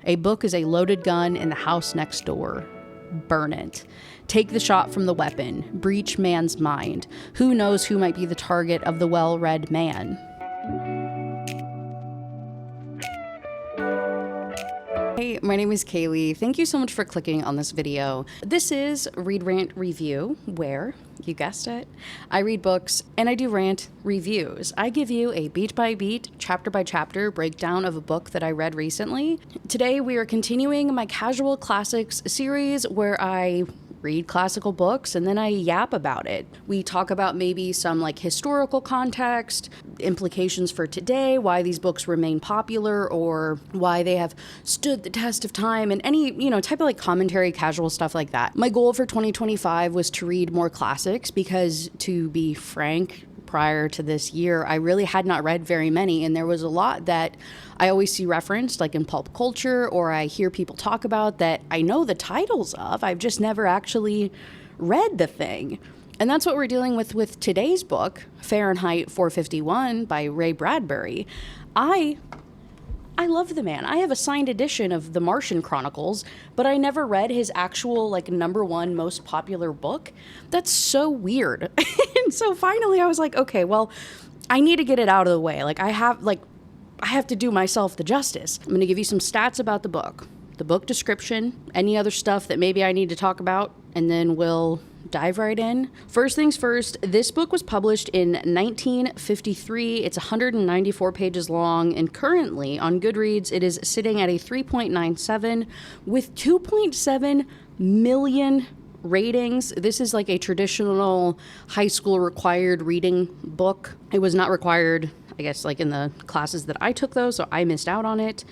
A book is a loaded gun in the house next door. Burn it. Take the shot from the weapon. Breach man's mind. Who knows who might be the target of the well-read man? Hey, my name is Kaylee. Thank you so much for clicking on this video. This is Read Rant Review, where, you guessed it, I read books and I do rant reviews. I give you a beat-by-beat, chapter-by-chapter breakdown of a book that I read recently. Today we are continuing my Casual Classics series where I read classical books and then I yap about it. We talk about maybe some like historical context, implications for today, why these books remain popular or why they have stood the test of time, and any, type of like commentary, casual stuff like that. My goal for 2025 was to read more classics because, to be frank, prior to this year, I really had not read very many, and there was a lot that I always see referenced like in pulp culture, or I hear people talk about that I know the titles of, I've just never actually read the thing. And that's what we're dealing with today's book, Fahrenheit 451 by Ray Bradbury. I love the man. I have a signed edition of The Martian Chronicles, but I never read his actual like #1 most popular book. That's so weird. And so finally I was like, okay, well, I need to get it out of the way. Like I have to do myself the justice. I'm going to give you some stats about the book description, any other stuff that maybe I need to talk about, and then we'll dive right in. First things first, this book was published in 1953. It's 194 pages long, and currently on Goodreads, it is sitting at a 3.97 with 2.7 million ratings. This is like a traditional high school required reading book. It was not required, I guess, like in the classes that I took though, so I missed out on it.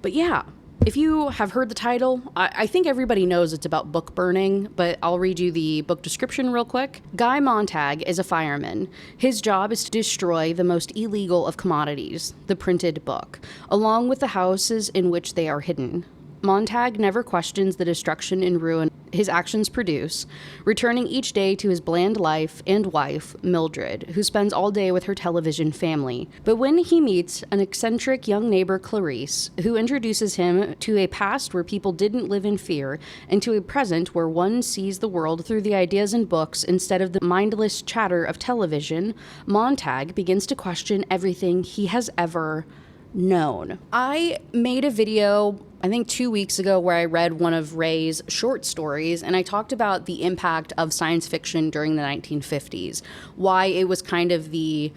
But yeah, if you have heard the title, I think everybody knows it's about book burning, but I'll read you the book description real quick. Guy Montag is a fireman. His job is to destroy the most illegal of commodities, the printed book, along with the houses in which they are hidden. Montag never questions the destruction and ruin his actions produce, returning each day to his bland life and wife, Mildred, who spends all day with her television family. But when he meets an eccentric young neighbor, Clarice, who introduces him to a past where people didn't live in fear, and to a present where one sees the world through the ideas in books instead of the mindless chatter of television, Montag begins to question everything he has ever known. I made a video, I think 2 weeks ago, where I read one of Ray's short stories, and I talked about the impact of science fiction during the 1950s, why it was kind of the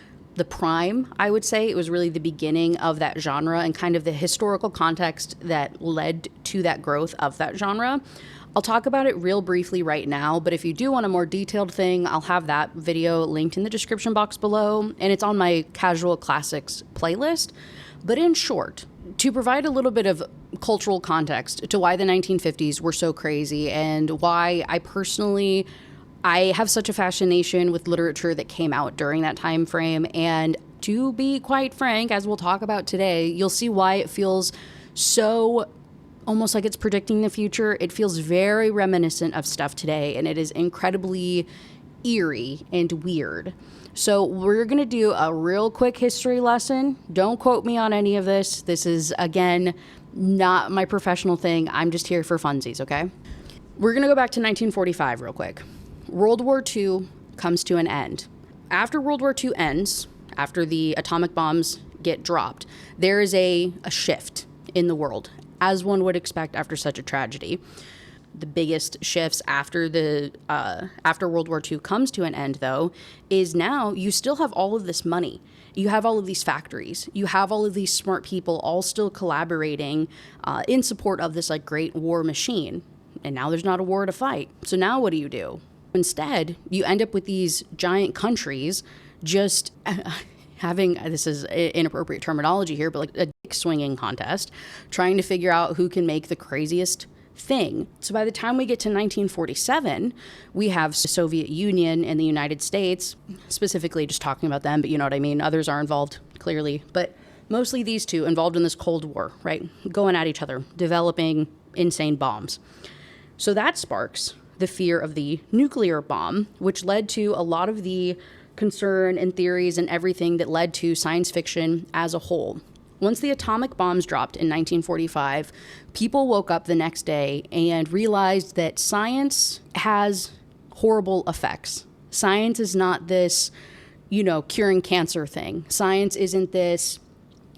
prime, I would say. It was really the beginning of that genre and kind of the historical context that led to that growth of that genre. I'll talk about it real briefly right now, but if you do want a more detailed thing, I'll have that video linked in the description box below, and it's on my Casual Classics playlist. But in short, to provide a little bit of cultural context to why the 1950s were so crazy and why I have such a fascination with literature that came out during that time frame, and to be quite frank, as we'll talk about today, you'll see why it feels so almost like it's predicting the future. It feels very reminiscent of stuff today, and it is incredibly eerie and weird. So we're going to do a real quick history lesson. Don't quote me on any of this. This is, again, not my professional thing. I'm just here for funsies, okay? We're going to go back to 1945 real quick. World War II comes to an end. After World War II ends, after the atomic bombs get dropped, there is a shift in the world, as one would expect after such a tragedy. The biggest shifts after World War II comes to an end, though, is now you still have all of this money. You have all of these factories. You have all of these smart people all still collaborating in support of this like great war machine. And now there's not a war to fight. So now what do? Instead, you end up with these giant countries just having, this is inappropriate terminology here, but like a dick swinging contest, trying to figure out who can make the craziest thing. So by the time we get to 1947, we have the Soviet Union and the United States, specifically just talking about them, but you know what I mean. Others are involved, clearly, but mostly these two involved in this Cold War, right? Going at each other, developing insane bombs. So that sparks the fear of the nuclear bomb, which led to a lot of the concern and theories and everything that led to science fiction as a whole. Once the atomic bombs dropped in 1945, people woke up the next day and realized that science has horrible effects. Science is not this, curing cancer thing. Science isn't this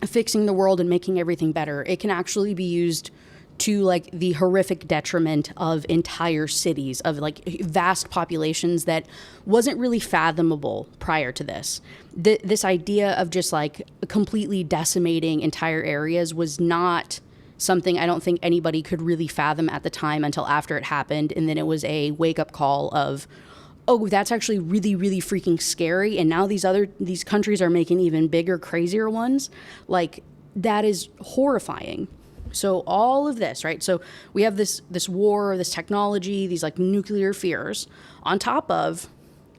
fixing the world and making everything better. It can actually be used to like the horrific detriment of entire cities, of like vast populations that wasn't really fathomable prior to this. This idea of just like completely decimating entire areas was not something I don't think anybody could really fathom at the time until after it happened. And then it was a wake-up call of, oh, that's actually really, really freaking scary. And now these countries are making even bigger, crazier ones. Like, that is horrifying. So all of this, right? So we have this war, this technology, these like nuclear fears on top of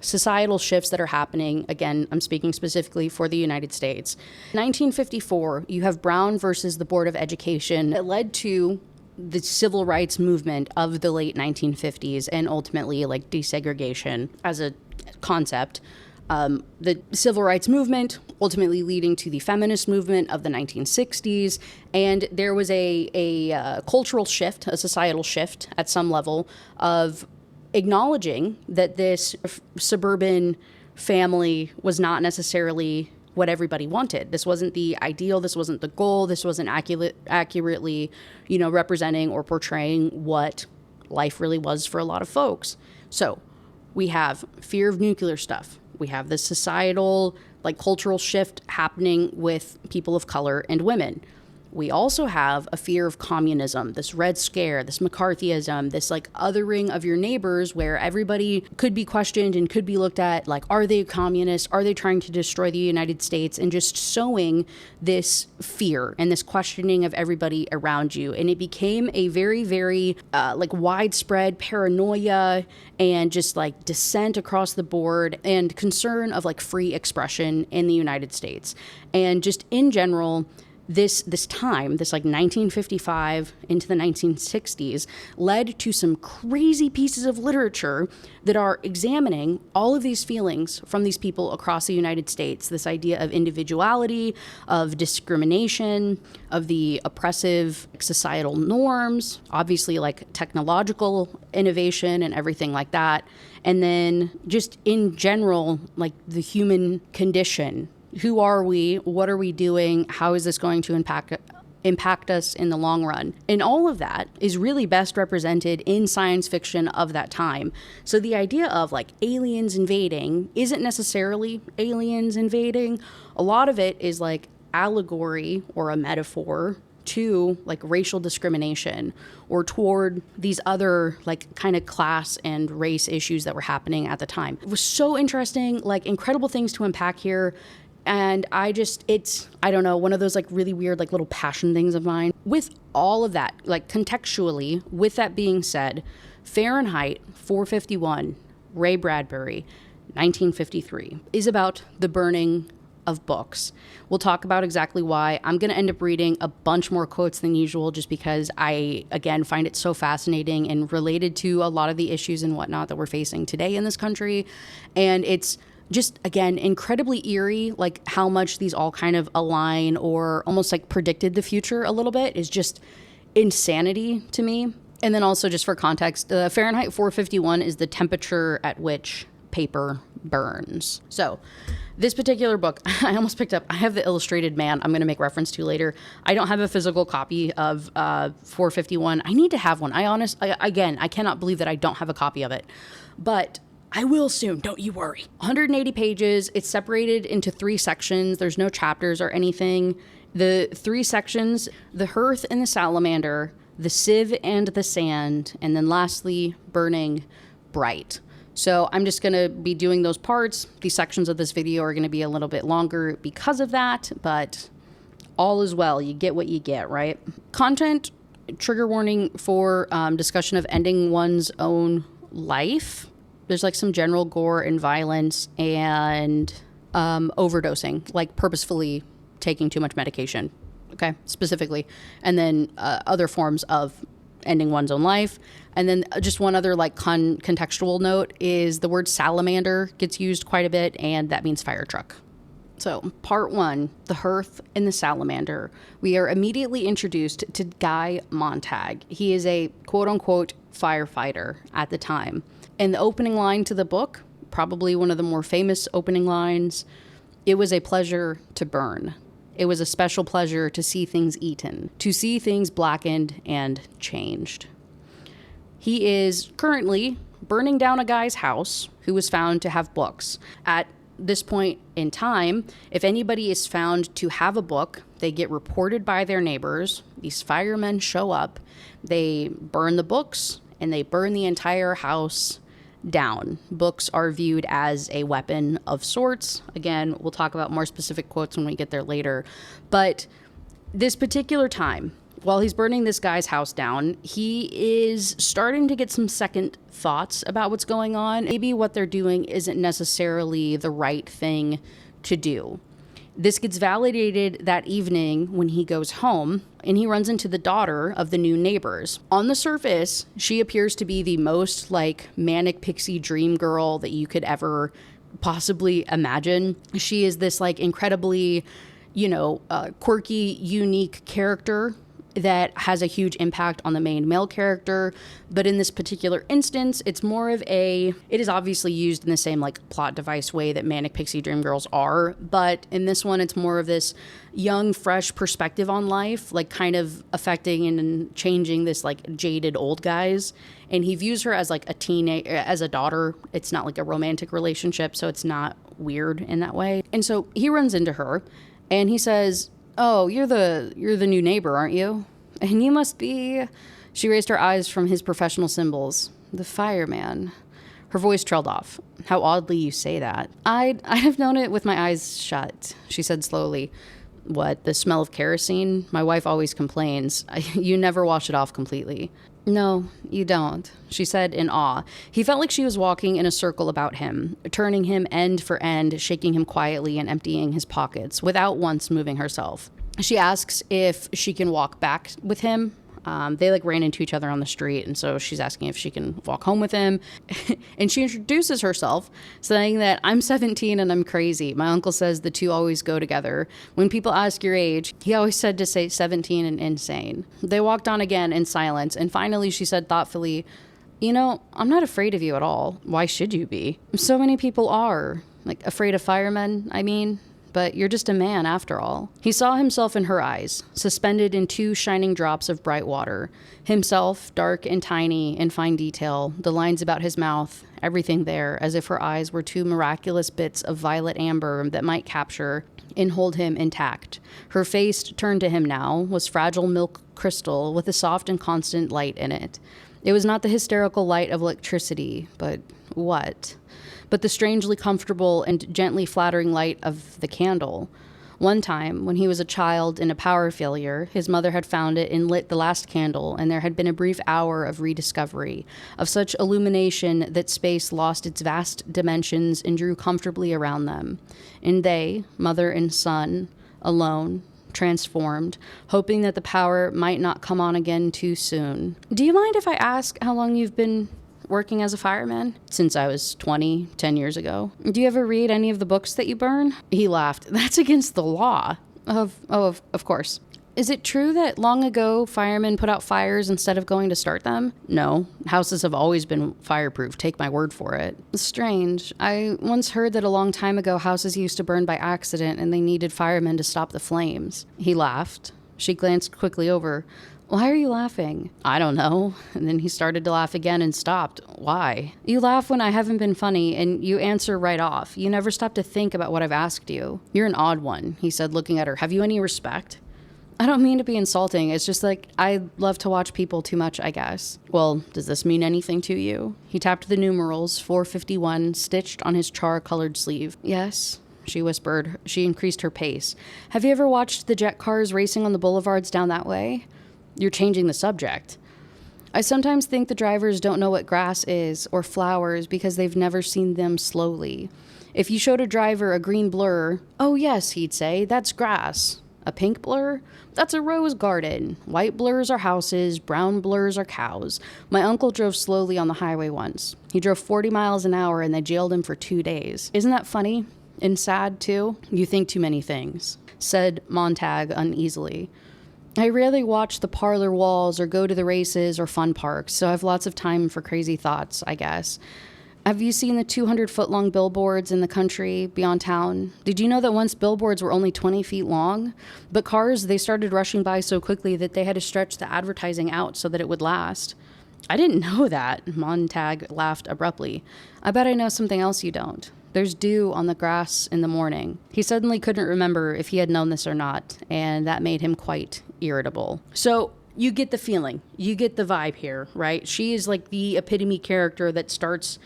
societal shifts that are happening. Again, I'm speaking specifically for the United States. 1954, you have Brown versus the Board of Education that led to the civil rights movement of the late 1950s and ultimately like desegregation as a concept. The civil rights movement ultimately leading to the feminist movement of the 1960s. And there was a cultural shift, a societal shift at some level of acknowledging that this suburban family was not necessarily what everybody wanted. This wasn't the ideal. This wasn't the goal. This wasn't accurately, representing or portraying what life really was for a lot of folks. So we have fear of nuclear stuff. We have this societal, like cultural shift happening with people of color and women. We also have a fear of communism, this Red Scare, this McCarthyism, this like othering of your neighbors where everybody could be questioned and could be looked at like, are they communists? Are they trying to destroy the United States? And just sowing this fear and this questioning of everybody around you. And it became a very, very like widespread paranoia and just like dissent across the board and concern of like free expression in the United States. And just in general, this time, this like 1955 into the 1960s, led to some crazy pieces of literature that are examining all of these feelings from these people across the United States. This idea of individuality, of discrimination, of the oppressive societal norms, obviously like technological innovation and everything like that. And then just in general, like the human condition. Who are we? What are we doing? How is this going to impact us in the long run? And all of that is really best represented in science fiction of that time. So the idea of like aliens invading isn't necessarily aliens invading. A lot of it is like allegory or a metaphor to like racial discrimination or toward these other like kind of class and race issues that were happening at the time. It was so interesting, like incredible things to unpack here. And it's, I don't know, one of those like really weird, like little passion things of mine. With all of that, like contextually, with that being said, Fahrenheit 451, Ray Bradbury, 1953, is about the burning of books. We'll talk about exactly why. I'm going to end up reading a bunch more quotes than usual just because I, again, find it so fascinating and related to a lot of the issues and whatnot that we're facing today in this country. And it's just, again, incredibly eerie, like how much these all kind of align or almost like predicted the future a little bit is just insanity to me. And then also just for context, Fahrenheit 451 is the temperature at which paper burns. So this particular book, I almost picked up, I have the illustrated man I'm going to make reference to later. I don't have a physical copy of 451. I need to have one. I cannot believe that I don't have a copy of it. But I will soon, don't you worry. 180 pages. It's separated into 3 sections. There's no chapters or anything. The 3 sections, the hearth and the salamander, the sieve and the sand, and then lastly, burning bright. So I'm just going to be doing those parts. These sections of this video are going to be a little bit longer because of that, but all is well. You get what you get, right? Content, trigger warning for discussion of ending one's own life. There's like some general gore and violence and overdosing, like purposefully taking too much medication, okay, specifically. And then other forms of ending one's own life. And then just one other like contextual note is the word salamander gets used quite a bit, and that means fire truck. So, part 1, the hearth and the salamander. We are immediately introduced to Guy Montag. He is a quote-unquote firefighter at the time. And the opening line to the book, probably one of the more famous opening lines, "It was a pleasure to burn. It was a special pleasure to see things eaten, to see things blackened and changed." He is currently burning down a guy's house who was found to have books. At this point in time, if anybody is found to have a book, they get reported by their neighbors. These firemen show up, they burn the books, and they burn the entire house down. Books are viewed as a weapon of sorts. Again, we'll talk about more specific quotes when we get there later. But this particular time, while he's burning this guy's house down, he is starting to get some second thoughts about what's going on. Maybe what they're doing isn't necessarily the right thing to do. This gets validated that evening when he goes home and he runs into the daughter of the new neighbors. On the surface, she appears to be the most like manic pixie dream girl that you could ever possibly imagine. She is this like incredibly, quirky, unique character that has a huge impact on the main male character. But in this particular instance, it is obviously used in the same like plot device way that manic pixie dream girls are. But in this one, it's more of this young, fresh perspective on life, like kind of affecting and changing this like jaded old guys. And he views her as like as a daughter. It's not like a romantic relationship, so it's not weird in that way. And so he runs into her and he says, "Oh, you're the new neighbor, aren't you? And you must be..." She raised her eyes from his professional symbols. "The fireman." Her voice trailed off. "How oddly you say that." I'd have known it with my eyes shut," she said slowly. "What, the smell of kerosene? My wife always complains. You never wash it off completely." "No, you don't," she said in awe. He felt like she was walking in a circle about him, turning him end for end, shaking him quietly and emptying his pockets without once moving herself. She asks if she can walk back with him. They like ran into each other on the street, and so she's asking if she can walk home with him. And she introduces herself, saying that, "I'm 17 and I'm crazy. My uncle says the two always go together. When people ask your age, he always said to say 17 and insane." They walked on again in silence, and finally she said thoughtfully, "I'm not afraid of you at all. Why should you be? So many people are. Like, afraid of firemen, I mean. But you're just a man after all." He saw himself in her eyes, suspended in 2 shining drops of bright water. Himself, dark and tiny in fine detail, the lines about his mouth, everything there, as if her eyes were 2 miraculous bits of violet amber that might capture and hold him intact. Her face, turned to him now, was fragile milk crystal with a soft and constant light in it. It was not the hysterical light of electricity, but what? But the strangely comfortable and gently flattering light of the candle. One time, when he was a child in a power failure, his mother had found it and lit the last candle, and there had been a brief hour of rediscovery, of such illumination that space lost its vast dimensions and drew comfortably around them. And they, mother and son, alone, transformed, hoping that the power might not come on again too soon. "Do you mind if I ask how long you've been working as a fireman?" "Since I was 20, 10 years ago." "Do you ever read any of the books that you burn?" He laughed. "That's against the law." Of course. "Is it true that long ago firemen put out fires instead of going to start them?" "No. Houses have always been fireproof. Take my word for it." "Strange. I once heard that a long time ago houses used to burn by accident and they needed firemen to stop the flames." He laughed. She glanced quickly over. "Why are you laughing?" "I don't know." And then he started to laugh again and stopped. "Why?" "You laugh when I haven't been funny, and you answer right off. You never stop to think about what I've asked you." "You're an odd one," he said, looking at her. "Have you any respect?" "I don't mean to be insulting. It's just like I love to watch people too much, I guess." "Well, does this mean anything to you?" He tapped the numerals, 451, stitched on his char-colored sleeve. "Yes," she whispered. She increased her pace. "Have you ever watched the jet cars racing on the boulevards down that way?" "You're changing the subject." "I sometimes think the drivers don't know what grass is or flowers because they've never seen them slowly. If you showed a driver a green blur, 'Oh yes,' he'd say, 'that's grass.' A pink blur? That's a rose garden. White blurs are houses, brown blurs are cows. My uncle drove slowly on the highway once. He drove 40 miles an hour and they jailed him for 2 days. Isn't that funny? And sad, too? You think too many things, said Montag uneasily. I rarely watch the parlor walls or go to the races or fun parks, so I have lots of time for crazy thoughts, I guess. Have you seen the 200-foot-long billboards in the country beyond town? Did you know that once billboards were only 20 feet long? But cars, they started rushing by so quickly that they had to stretch the advertising out so that it would last. I didn't know that, Montag laughed abruptly. I bet I know something else you don't. There's dew on the grass in the morning. He suddenly couldn't remember if he had known this or not, and that made him quite irritable. So you get the feeling, you get the vibe here, right? She is like the epitome character that starts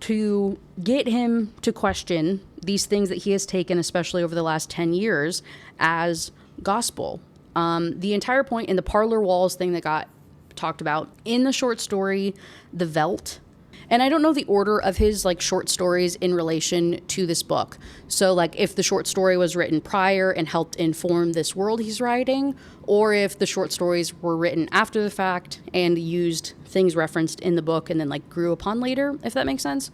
to get him to question these things that he has taken, especially over the last 10 years, as gospel. The entire point in the parlor walls thing that got talked about in the short story, The Veldt, and I don't know the order of his like short stories in relation to this book. So like if the short story was written prior and helped inform this world he's writing, or if the short stories were written after the fact and used things referenced in the book and then like grew upon later, if that makes sense.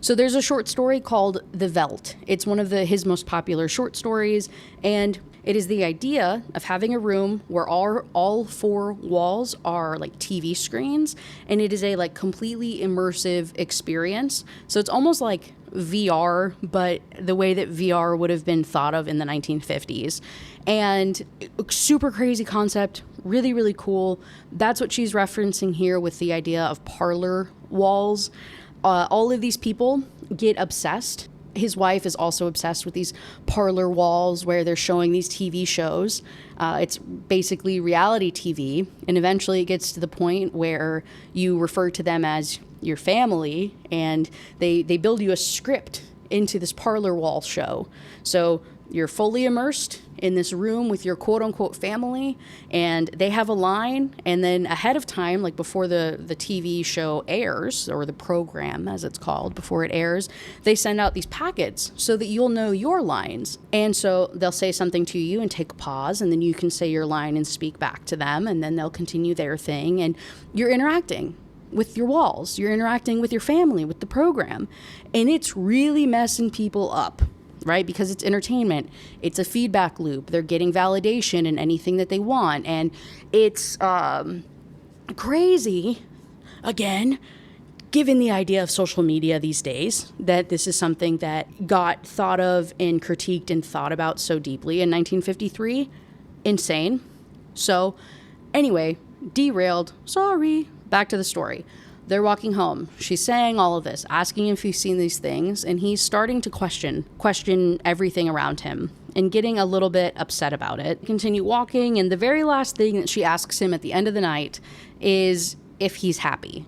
So there's a short story called The Veldt. It's one of his most popular short stories, and it is the idea of having a room where all four walls are like TV screens, and it is a like completely immersive experience. So it's almost like VR, but the way that VR would have been thought of in the 1950s. And super crazy concept, really, really cool. That's what she's referencing here with the idea of parlor walls. All of these people get obsessed. His wife is also obsessed with these parlor walls where they're showing these TV shows. It's basically reality TV. And eventually it gets to the point where you refer to them as your family, and they build you a script into this parlor wall show. So you're fully immersed in this room with your quote-unquote family, and they have a line, and then ahead of time, like before the TV show airs, or the program as it's called, before it airs, they send out these packets so that you'll know your lines. And so they'll say something to you and take a pause, and then you can say your line and speak back to them, and then they'll continue their thing, and you're interacting with your walls, you're interacting with your family, with the program, and it's really messing people up, right? Because it's entertainment. It's a feedback loop. They're getting validation in anything that they want. And it's crazy, again, given the idea of social media these days, that this is something that got thought of and critiqued and thought about so deeply in 1953. Insane. So anyway, derailed. Sorry. Back to the story. They're walking home. She's saying all of this, asking if he's seen these things, and he's starting to question everything around him and getting a little bit upset about it. Continue walking, and the very last thing that she asks him at the end of the night is if he's happy.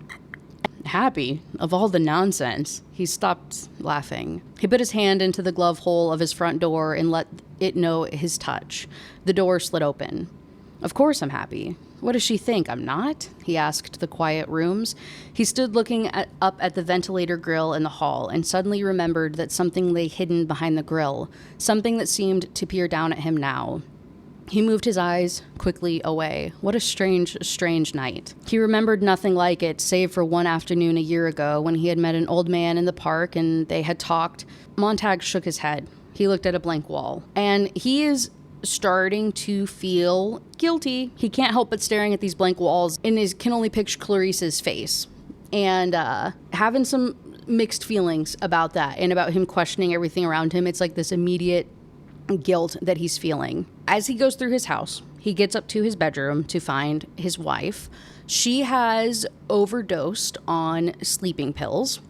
Happy? Of all the nonsense. He stopped laughing. He put his hand into the glove hole of his front door and let it know his touch. The door slid open. Of course I'm happy. What does she think? I'm not? He asked the quiet rooms. He stood looking up at the ventilator grill in the hall and suddenly remembered that something lay hidden behind the grill, something that seemed to peer down at him now. He moved his eyes quickly away. What a strange night. He remembered nothing like it, save for one afternoon a year ago when he had met an old man in the park and they had talked. Montag shook his head. He looked at a blank wall. And he is starting to feel guilty. He can't help but staring at these blank walls and can only picture Clarice's face. And having some mixed feelings about that and about him questioning everything around him. It's like this immediate guilt that he's feeling. As he goes through his house, he gets up to his bedroom to find his wife. She has overdosed on sleeping pills.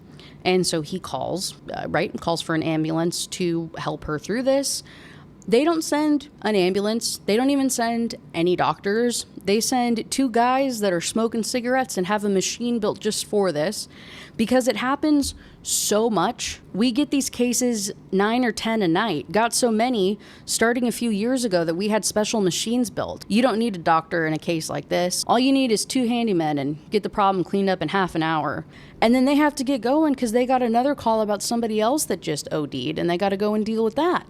And so he calls for an ambulance to help her through this. They don't send an ambulance. They don't even send any doctors. They send two guys that are smoking cigarettes and have a machine built just for this. Because it happens so much. We get these cases 9 or 10 a night. Got so many starting a few years ago that we had special machines built. You don't need a doctor in a case like this. All you need is 2 handymen and get the problem cleaned up in half an hour. And then they have to get going because they got another call about somebody else that just OD'd and they got to go and deal with that.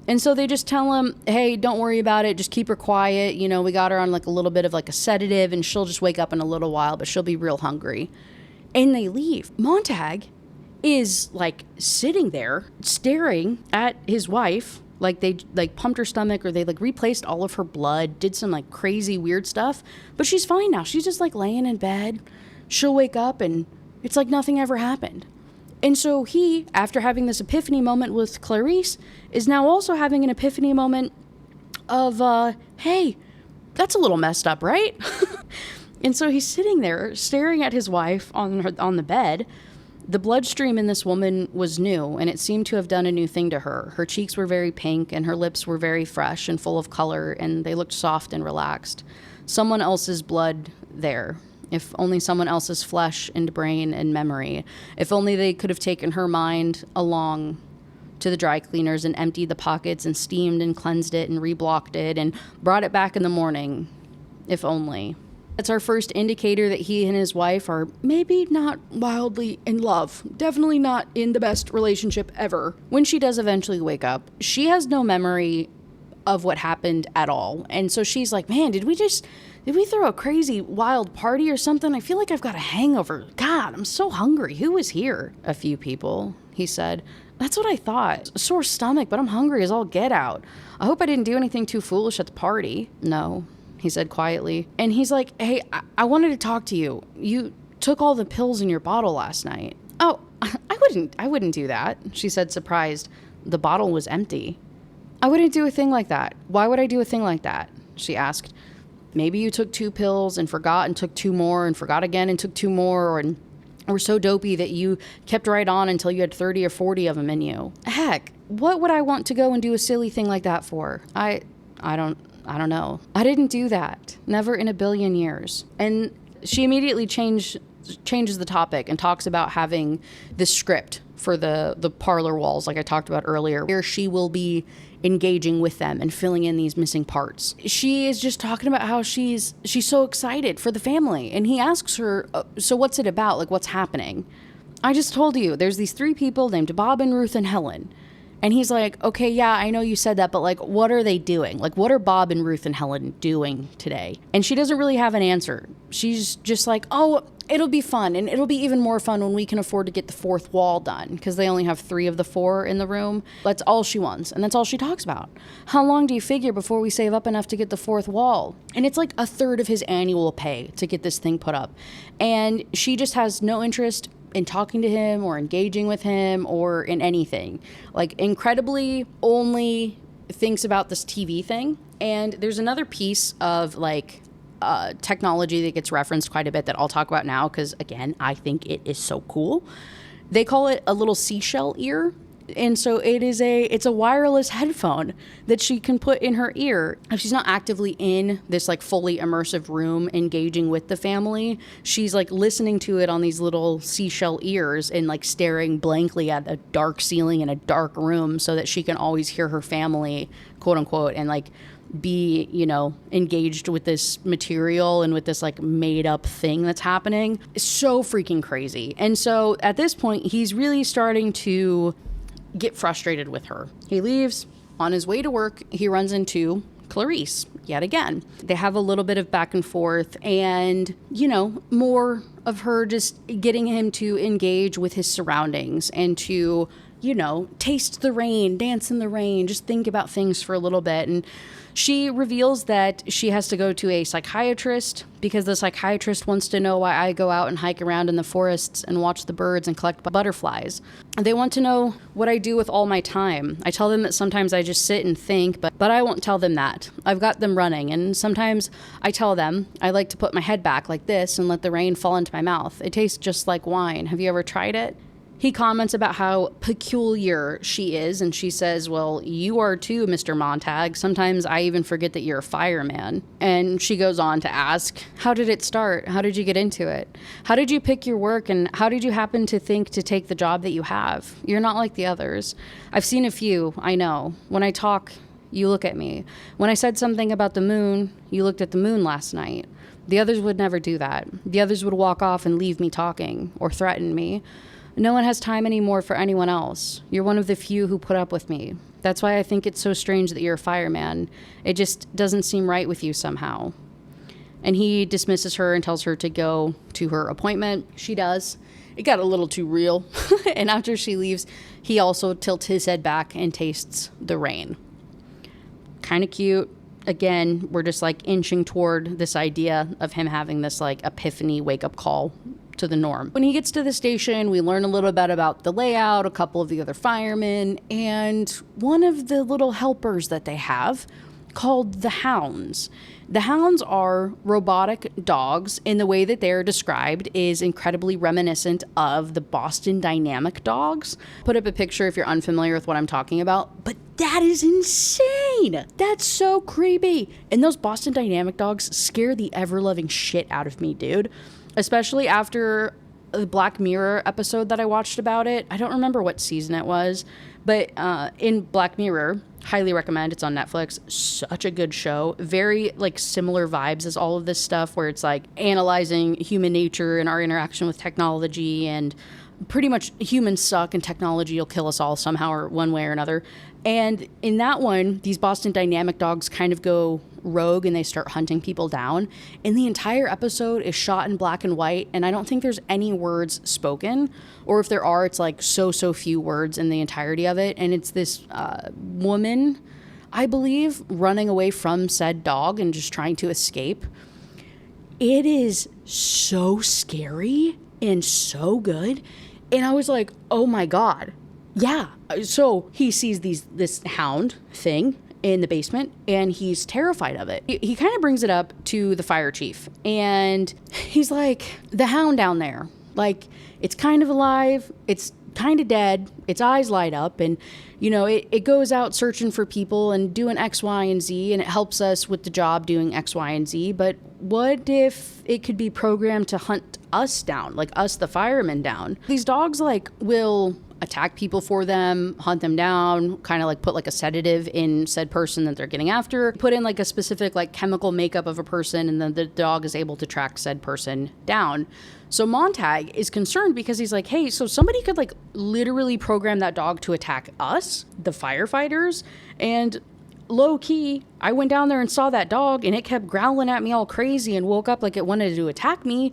And so they just tell him, hey, don't worry about it. Just keep her quiet. You know, we got her on like a little bit of like a sedative and she'll just wake up in a little while, but she'll be real hungry. And they leave. Montag is like sitting there staring at his wife. Like they like pumped her stomach, or they like replaced all of her blood, did some like crazy weird stuff, but she's fine now. She's just like laying in bed. She'll wake up and it's like nothing ever happened. And so he, after having this epiphany moment with Clarice, is now also having an epiphany moment of, hey, that's a little messed up, right? And so he's sitting there staring at his wife on the bed. The bloodstream in this woman was new, and it seemed to have done a new thing to her. Her cheeks were very pink, and her lips were very fresh and full of color, and they looked soft and relaxed. Someone else's blood there. If only someone else's flesh and brain and memory. If only they could have taken her mind along to the dry cleaners and emptied the pockets and steamed and cleansed it and reblocked it and brought it back in the morning. If only. That's our first indicator that he and his wife are maybe not wildly in love. Definitely not in the best relationship ever. When she does eventually wake up, she has no memory of what happened at all. And so she's like, man, did we throw a crazy wild party or something? I feel like I've got a hangover. God, I'm so hungry. Who was here? A few people, he said. That's what I thought. A sore stomach, but I'm hungry as all get out. I hope I didn't do anything too foolish at the party. No, he said quietly. And he's like, hey, I wanted to talk to you. You took all the pills in your bottle last night. Oh, I wouldn't do that, she said, surprised. The bottle was empty. I wouldn't do a thing like that. Why would I do a thing like that? She asked. Maybe you took 2 pills and forgot and took 2 more and forgot again and took 2 more, and were so dopey that you kept right on until you had 30 or 40 of them in you. Heck, what would I want to go and do a silly thing like that for? I don't know. I didn't do that. Never in a billion years. And she immediately changes the topic and talks about having this script for the parlor walls, like I talked about earlier, where she will be engaging with them and filling in these missing parts. She is just talking about how she's so excited for the family. And he asks her, so what's it about? Like, what's happening? I just told you, there's these 3 people named Bob and Ruth and Helen. And he's like, okay, yeah, I know you said that, but like, what are they doing? Like, what are Bob and Ruth and Helen doing today? And she doesn't really have an answer. She's just like, oh, it'll be fun. And it'll be even more fun when we can afford to get the 4th wall done, because they only have 3 of the 4 in the room. That's all she wants. And that's all she talks about. How long do you figure before we save up enough to get the 4th wall? And it's like a third of his annual pay to get this thing put up. And she just has no interest in talking to him or engaging with him or in anything. Like, incredibly only thinks about this TV thing. And there's another piece of like technology that gets referenced quite a bit that I'll talk about now, because again, I think it is so cool. They call it a little seashell ear. And so it's a wireless headphone that she can put in her ear. If she's not actively in this like fully immersive room engaging with the family, she's like listening to it on these little seashell ears and like staring blankly at a dark ceiling in a dark room so that she can always hear her family, quote unquote, and like be, engaged with this material and with this like made up thing that's happening. It's so freaking crazy. And so at this point, he's really starting to get frustrated with her. He leaves. On his way to work, he runs into Clarice yet again. They have a little bit of back and forth and, more of her just getting him to engage with his surroundings and to, taste the rain, dance in the rain, just think about things for a little bit. And she reveals that she has to go to a psychiatrist because the psychiatrist wants to know why I go out and hike around in the forests and watch the birds and collect butterflies. They want to know what I do with all my time. I tell them that sometimes I just sit and think, but I won't tell them that. I've got them running, and sometimes I tell them I like to put my head back like this and let the rain fall into my mouth. It tastes just like wine. Have you ever tried it? He comments about how peculiar she is, and she says, well, you are too, Mr. Montag. Sometimes I even forget that you're a fireman. And she goes on to ask, how did it start? How did you get into it? How did you pick your work, and how did you happen to think to take the job that you have? You're not like the others. I've seen a few, I know. When I talk, you look at me. When I said something about the moon, you looked at the moon last night. The others would never do that. The others would walk off and leave me talking or threaten me. No one has time anymore for anyone else. You're one of the few who put up with me. That's why I think it's so strange that you're a fireman. It just doesn't seem right with you somehow. And he dismisses her and tells her to go to her appointment. She does. It got a little too real. And after she leaves, he also tilts his head back and tastes the rain. Kind of cute. Again, we're just like inching toward this idea of him having this like epiphany wake-up call to the norm. When he gets to the station, we learn a little bit about the layout, a couple of the other firemen, and one of the little helpers that they have called the Hounds. The Hounds are robotic dogs, and the way that they're described is incredibly reminiscent of the Boston Dynamic dogs. Put up a picture if you're unfamiliar with what I'm talking about, but that is insane. That's so creepy. And those Boston Dynamic dogs scare the ever-loving shit out of me, dude. Especially after the Black Mirror episode that I watched about it. I don't remember what season it was, but in Black Mirror, highly recommend. It's on Netflix. Such a good show. Very like similar vibes as all of this stuff, where it's like analyzing human nature and our interaction with technology, and pretty much humans suck and technology will kill us all somehow or one way or another. And in that one, these Boston Dynamic dogs kind of go rogue and they start hunting people down. And the entire episode is shot in black and white, and I don't think there's any words spoken, or if there are, it's like so few words in the entirety of it. And it's this woman, I believe, running away from said dog and just trying to escape. It is so scary and so good. And I was like, oh my God. Yeah. So he sees this hound thing in the basement, and he's terrified of it. He kind of brings it up to the fire chief, and he's like, the hound down there, like, it's kind of alive, it's kind of dead, its eyes light up, and, you know, it goes out searching for people and doing X, Y, and Z, and it helps us with the job doing X, Y, and Z, but what if it could be programmed to hunt us down, like us, the firemen, down? These dogs, like, will attack people for them, hunt them down, kind of like put like a sedative in said person that they're getting after, put in like a specific like chemical makeup of a person, and then the dog is able to track said person down. So Montag is concerned because he's like, hey, so somebody could like literally program that dog to attack us, the firefighters, and low key, I went down there and saw that dog and it kept growling at me all crazy and woke up like it wanted to attack me.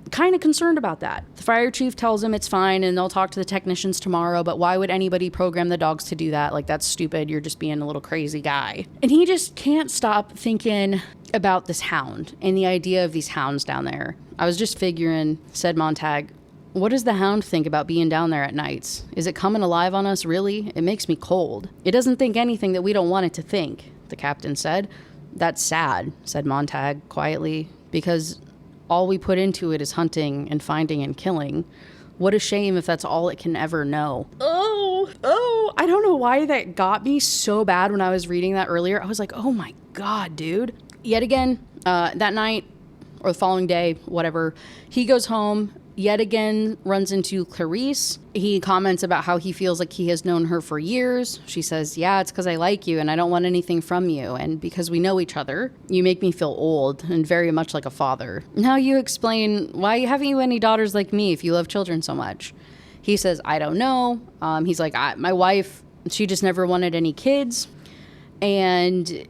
Kind of concerned about that. The fire chief tells him it's fine and they'll talk to the technicians tomorrow, but why would anybody program the dogs to do that? Like, that's stupid. You're just being a little crazy guy. And he just can't stop thinking about this hound and the idea of these hounds down there. I was just figuring, said Montag, what does the hound think about being down there at nights? Is it coming alive on us, really? It makes me cold. It doesn't think anything that we don't want it to think, the captain said. That's sad, said Montag quietly, because all we put into it is hunting and finding and killing. What a shame if that's all it can ever know. Oh, I don't know why that got me so bad when I was reading that earlier. I was like, oh my God, dude. Yet again, that night or the following day, whatever, he goes home, yet again runs into Clarice. He comments about how he feels like he has known her for years. She says, yeah, it's because I like you and I don't want anything from you. And because we know each other, you make me feel old and very much like a father. Now you explain, why haven't you any daughters like me if you love children so much? He says, I don't know. He's like, my wife, she just never wanted any kids. And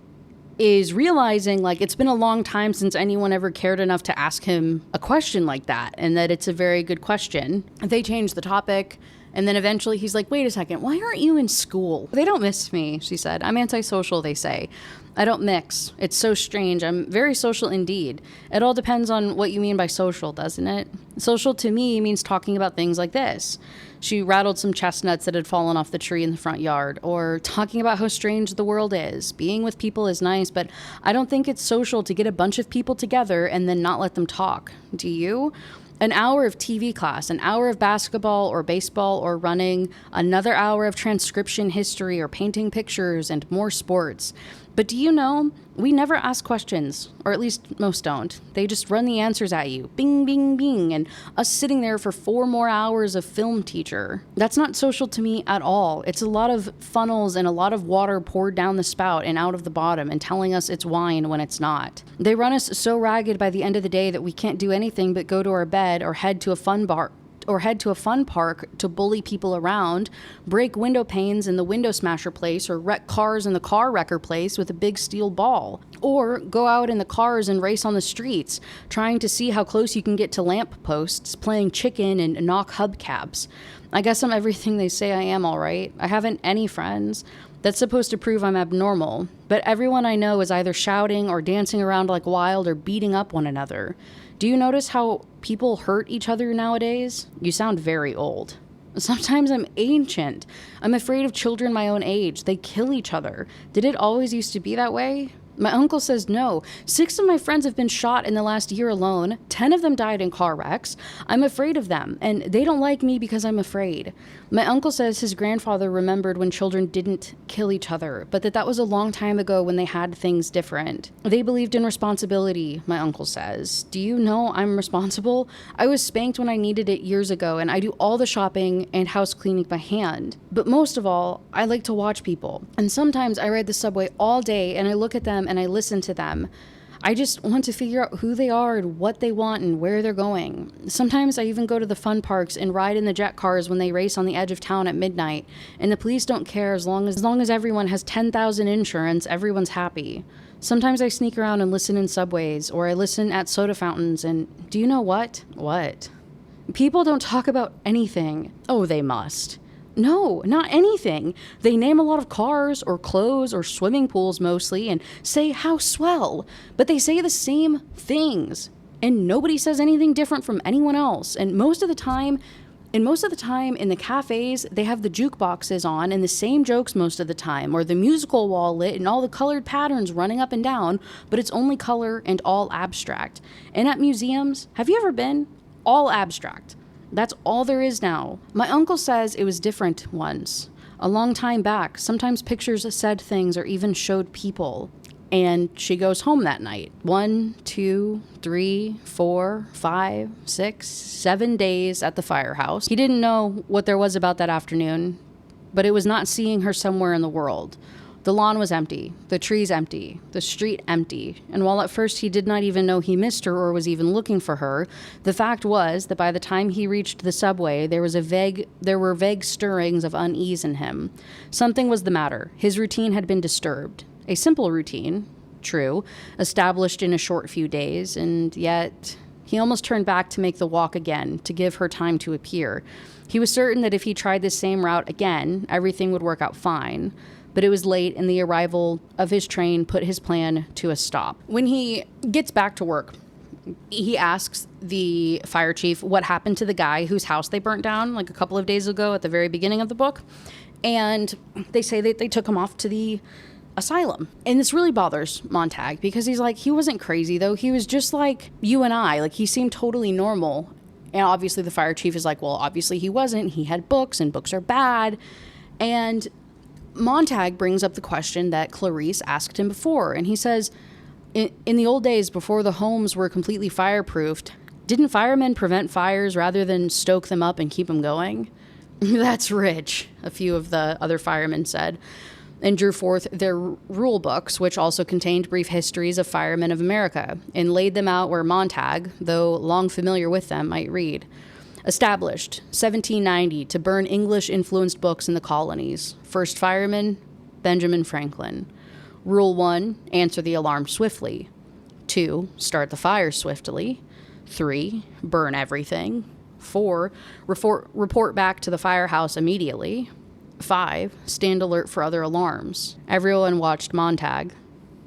is realizing like it's been a long time since anyone ever cared enough to ask him a question like that, and that it's a very good question. They change the topic, and then eventually he's like, wait a second, why aren't you in school? They don't miss me, she said. I'm antisocial, they say. I don't mix. It's so strange. I'm very social indeed. It all depends on what you mean by social, doesn't it? Social to me means talking about things like this. She rattled some chestnuts that had fallen off the tree in the front yard, or talking about how strange the world is. Being with people is nice, but I don't think it's social to get a bunch of people together and then not let them talk. Do you? An hour of TV class, an hour of basketball or baseball or running, another hour of transcription history or painting pictures, and more sports. But do you know, we never ask questions, or at least most don't. They just run the answers at you, bing, bing, bing, and us sitting there for 4 more hours of film teacher. That's not social to me at all. It's a lot of funnels and a lot of water poured down the spout and out of the bottom and telling us it's wine when it's not. They run us so ragged by the end of the day that we can't do anything but go to our bed or head to a fun bar or head to a fun park to bully people around, break window panes in the window smasher place, or wreck cars in the car wrecker place with a big steel ball. Or go out in the cars and race on the streets, trying to see how close you can get to lamp posts, playing chicken and knock hubcaps. I guess I'm everything they say I am, all right. I haven't any friends. That's supposed to prove I'm abnormal. But everyone I know is either shouting or dancing around like wild or beating up one another. Do you notice how people hurt each other nowadays? You sound very old. Sometimes I'm ancient. I'm afraid of children my own age. They kill each other. Did it always used to be that way? My uncle says no. 6 of my friends have been shot in the last year alone. 10 of them died in car wrecks. I'm afraid of them, and they don't like me because I'm afraid. My uncle says his grandfather remembered when children didn't kill each other, but that was a long time ago when they had things different. They believed in responsibility, my uncle says. Do you know I'm responsible? I was spanked when I needed it years ago, and I do all the shopping and house cleaning by hand. But most of all, I like to watch people. And sometimes I ride the subway all day, and I look at them and I listen to them. I just want to figure out who they are and what they want and where they're going. Sometimes I even go to the fun parks and ride in the jet cars when they race on the edge of town at midnight, and the police don't care as long as everyone has 10,000 insurance, everyone's happy. Sometimes I sneak around and listen in subways, or I listen at soda fountains, and do you know what? What? People don't talk about anything. Oh, they must. No, not anything. They name a lot of cars or clothes or swimming pools mostly and say how swell, but they say the same things and nobody says anything different from anyone else. And most of the time in the cafes, they have the jukeboxes on and the same jokes most of the time, or the musical wall lit and all the colored patterns running up and down, but it's only color and all abstract. And at museums, have you ever been? All abstract. That's all there is now. My uncle says it was different once. A long time back, sometimes pictures said things or even showed people. And she goes home that night. 1, 2, 3, 4, 5, 6, 7 days at the firehouse. He didn't know what there was about that afternoon, but it was not seeing her somewhere in the world. The lawn was empty, the trees empty, the street empty, and while at first he did not even know he missed her or was even looking for her, the fact was that by the time he reached the subway, there were vague stirrings of unease in him. Something was the matter. His routine had been disturbed. A simple routine, true, established in a short few days, and yet he almost turned back to make the walk again, to give her time to appear. He was certain that if he tried this same route again, everything would work out fine. But it was late, and the arrival of his train put his plan to a stop. When he gets back to work, he asks the fire chief what happened to the guy whose house they burnt down like a couple of days ago at the very beginning of the book. And they say that they took him off to the asylum. And this really bothers Montag because he's like, he wasn't crazy though. He was just like you and I. Like, he seemed totally normal. And obviously the fire chief is like, well, obviously he wasn't. He had books, and books are bad. And Montag brings up the question that Clarice asked him before, and he says, in the old days before the homes were completely fireproofed, didn't firemen prevent fires rather than stoke them up and keep them going? That's rich, a few of the other firemen said, and drew forth their rule books, which also contained brief histories of firemen of America, and laid them out where Montag, though long familiar with them, might read. Established, 1790, to burn English-influenced books in the colonies. First fireman, Benjamin Franklin. Rule 1, answer the alarm swiftly. 2, start the fire swiftly. 3, burn everything. 4, report back to the firehouse immediately. 5, stand alert for other alarms. Everyone watched Montag.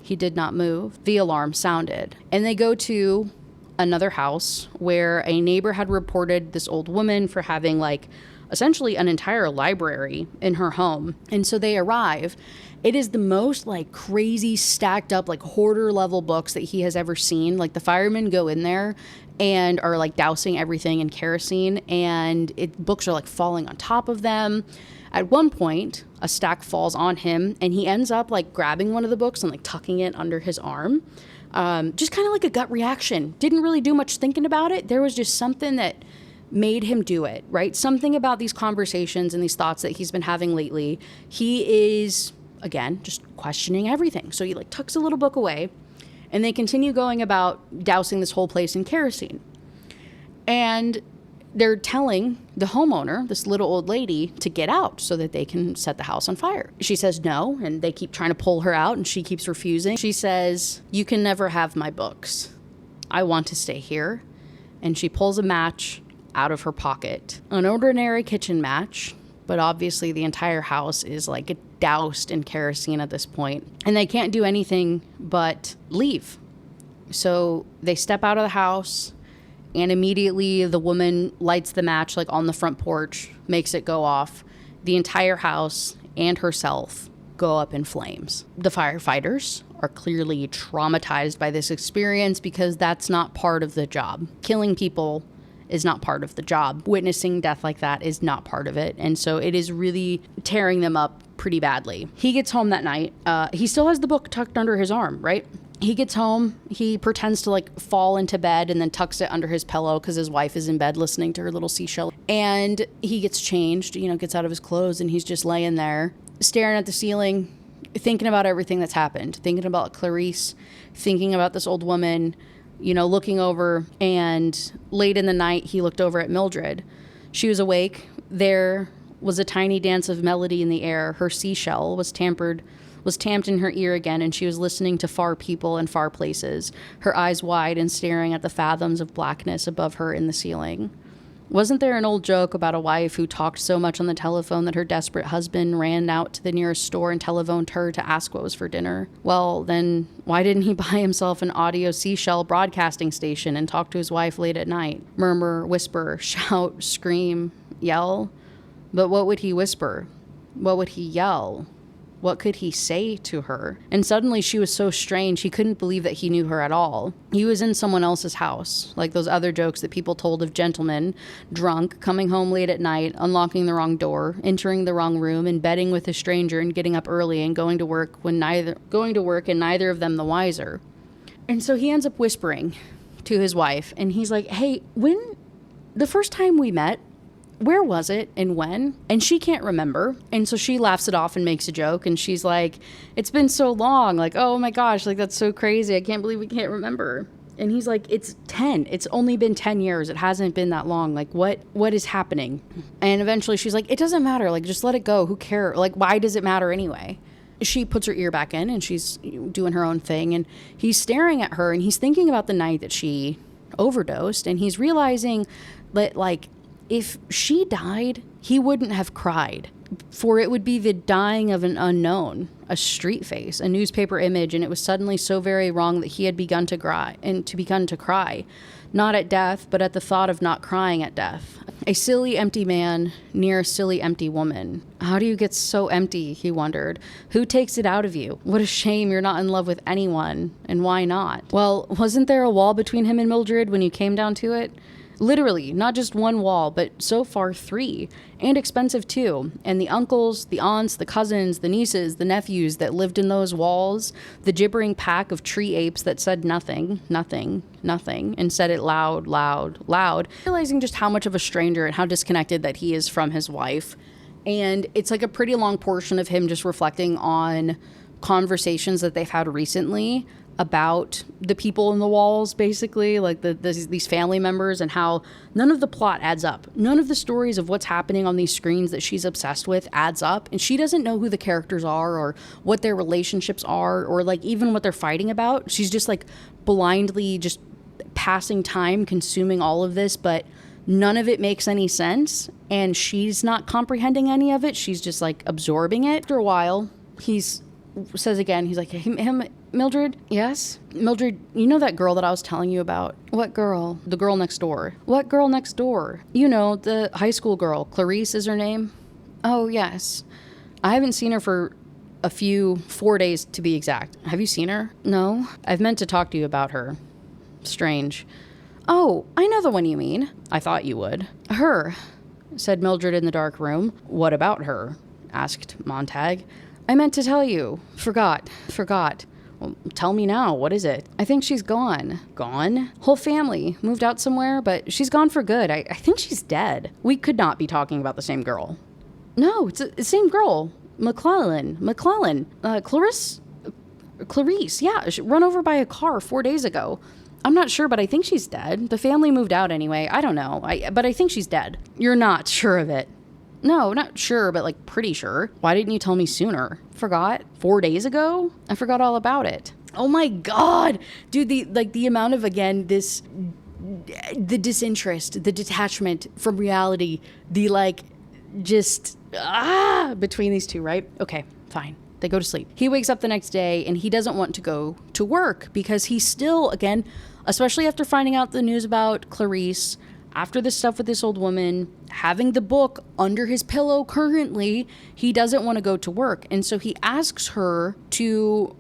He did not move. The alarm sounded. And they go to another house where a neighbor had reported this old woman for having like essentially an entire library in her home. And so they arrive. It is the most like crazy stacked up like hoarder level books that he has ever seen. Like, the firemen go in there and are like dousing everything in kerosene, and books are like falling on top of them. At one point, a stack falls on him, and he ends up like grabbing one of the books and like tucking it under his arm. Just kind of like a gut reaction. Didn't really do much thinking about it. There was just something that made him do it, right? Something about these conversations and these thoughts that he's been having lately. He is, again, just questioning everything. So he like tucks a little book away, and they continue going about dousing this whole place in kerosene. And they're telling the homeowner, this little old lady, to get out so that they can set the house on fire. She says no, and they keep trying to pull her out, and she keeps refusing. She says, "You can never have my books. I want to stay here." And she pulls a match out of her pocket. An ordinary kitchen match, but obviously the entire house is like doused in kerosene at this point. And they can't do anything but leave. So they step out of the house, and immediately the woman lights the match like on the front porch, makes it go off. The entire house and herself go up in flames. The firefighters are clearly traumatized by this experience because that's not part of the job. Killing people is not part of the job. Witnessing death like that is not part of it. And so it is really tearing them up pretty badly. He gets home that night. He still has the book tucked under his arm, right? He gets home, he pretends to like fall into bed and then tucks it under his pillow because his wife is in bed listening to her little seashell. And he gets changed, gets out of his clothes, and he's just laying there staring at the ceiling, thinking about everything that's happened, thinking about Clarice, thinking about this old woman, looking over. And late in the night, he looked over at Mildred. She was awake. There was a tiny dance of melody in the air. Her seashell was tamped in her ear again, and she was listening to far people and far places, her eyes wide and staring at the fathoms of blackness above her in the ceiling. Wasn't there an old joke about a wife who talked so much on the telephone that her desperate husband ran out to the nearest store and telephoned her to ask what was for dinner? Well, then why didn't he buy himself an audio seashell broadcasting station and talk to his wife late at night? Murmur, whisper, shout, scream, yell? But what would he whisper? What would he yell? What could he say to her? And suddenly she was so strange, he couldn't believe that he knew her at all. He was in someone else's house, like those other jokes that people told of gentlemen, drunk, coming home late at night, unlocking the wrong door, entering the wrong room, and bedding with a stranger and getting up early and going to work and neither of them the wiser. And so he ends up whispering to his wife, and he's like, "Hey, when the first time we met, where was it and when?" And she can't remember. And so she laughs it off and makes a joke. And she's like, "It's been so long. Like, oh my gosh, like that's so crazy. I can't believe we can't remember." And he's like, "It's 10. It's only been 10 years. It hasn't been that long. Like, what is happening?" And eventually she's like, "It doesn't matter. Like, just let it go. Who cares? Like, why does it matter anyway?" She puts her ear back in and she's doing her own thing. And he's staring at her and he's thinking about the night that she overdosed. And he's realizing that, like, if she died, he wouldn't have cried, for it would be the dying of an unknown, a street face, a newspaper image, and it was suddenly so very wrong that he had begun to cry, not at death, but at the thought of not crying at death. A silly, empty man near a silly, empty woman. How do you get so empty, he wondered. Who takes it out of you? What a shame you're not in love with anyone, and why not? Well, wasn't there a wall between him and Mildred when you came down to it? Literally, not just one wall, but so far 3, and expensive too. And the uncles, the aunts, the cousins, the nieces, the nephews that lived in those walls, the gibbering pack of tree apes that said nothing, nothing, nothing, and said it loud, loud, loud, realizing just how much of a stranger and how disconnected that he is from his wife. And it's like a pretty long portion of him just reflecting on conversations that they've had recently about the people in the walls, basically, like these family members, and how none of the plot adds up. None of the stories of what's happening on these screens that she's obsessed with adds up, and she doesn't know who the characters are or what their relationships are or like even what they're fighting about. She's just like blindly just passing time, consuming all of this, but none of it makes any sense, and she's not comprehending any of it. She's just like absorbing it. After a while, says again, he's like, "Hey, Mildred?" "Yes?" "Mildred, you know that girl that I was telling you about?" "What girl?" "The girl next door." "What girl next door?" The high school girl. Clarice is her name." "Oh, yes. I haven't seen her for 4 days to be exact." "Have you seen her?" "No." "I've meant to talk to you about her." "Strange." "Oh, I know the one you mean." "I thought you would." "Her," said Mildred in the dark room. "What about her?" asked Montag. "I meant to tell you. Forgot. "Well, tell me now. What is it?" "I think she's gone." "Gone?" "Whole family. Moved out somewhere, but she's gone for good. I think she's dead." We could not be talking about the same girl. "No, it's the same girl. McClellan. Clarice? Yeah, she run over by a car 4 days ago. I'm not sure, but I think she's dead. The family moved out anyway. I don't know. But I think she's dead. You're not sure of it. No, not sure, but like pretty sure. Why didn't you tell me sooner? Forgot? 4 days ago? I forgot all about it. Oh my God. Dude, the amount of, again, the disinterest, the detachment from reality, the between these two, right? Okay, fine. They go to sleep. He wakes up the next day and he doesn't want to go to work because he's still, again, especially after finding out the news about Clarice, after this stuff with this old woman, having the book under his pillow currently, he doesn't want to go to work. And so he asks her to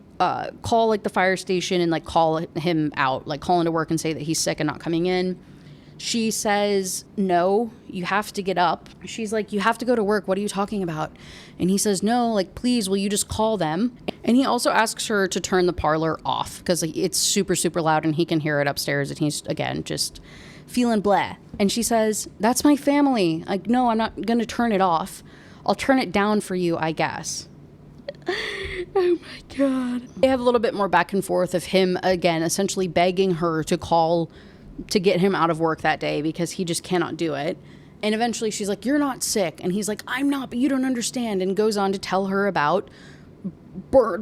call like the fire station and like call him out, like call into work and say that he's sick and not coming in. She says, no, you have to get up. She's like, you have to go to work. What are you talking about? And he says, no, like, please, will you just call them? And he also asks her to turn the parlor off because like, it's super, super loud and he can hear it upstairs. And he's, again, just feeling blah. And she says, that's my family. Like, no, I'm not going to turn it off. I'll turn it down for you, I guess. Oh my God. They have a little bit more back and forth of him, again, essentially begging her to call to get him out of work that day because he just cannot do it. And eventually she's like, you're not sick. And he's like, I'm not, but you don't understand. And goes on to tell her about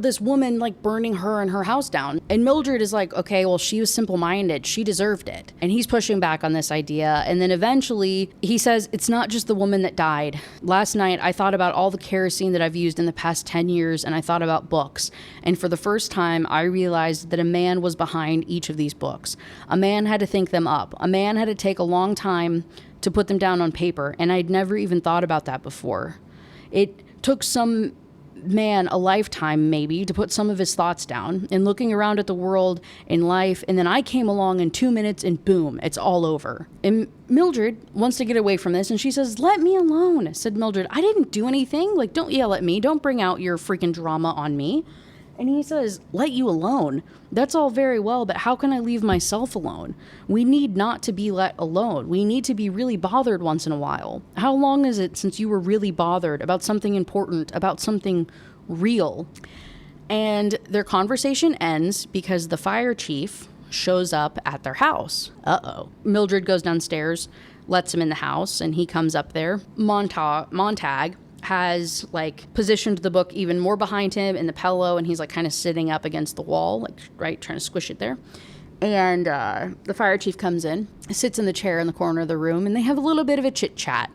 this woman like burning her and her house down. And Mildred is like, okay, well, she was simple-minded. She deserved it. And he's pushing back on this idea. And then eventually he says, it's not just the woman that died. Last night, I thought about all the kerosene that I've used in the past 10 years, and I thought about books. And for the first time, I realized that a man was behind each of these books. A man had to think them up. A man had to take a long time to put them down on paper. And I'd never even thought about that before. It took some man a lifetime maybe to put some of his thoughts down and looking around at the world and life, and then I came along in 2 minutes and boom, it's all over. And Mildred wants to get away from this and she says, let me alone. Said Mildred, I didn't do anything. Like, don't yell at me. Don't bring out your freaking drama on me. And he says, let you alone. That's all very well, but how can I leave myself alone? We need not to be let alone. We need to be really bothered once in a while. How long is it since you were really bothered about something important, about something real? And their conversation ends because the fire chief shows up at their house. Uh-oh. Mildred goes downstairs, lets him in the house, and he comes up there. Montag has like positioned the book even more behind him in the pillow, and he's like kind of sitting up against the wall, like right, trying to squish it there. And the fire chief comes in, sits in the chair in the corner of the room, and they have a little bit of a chit chat.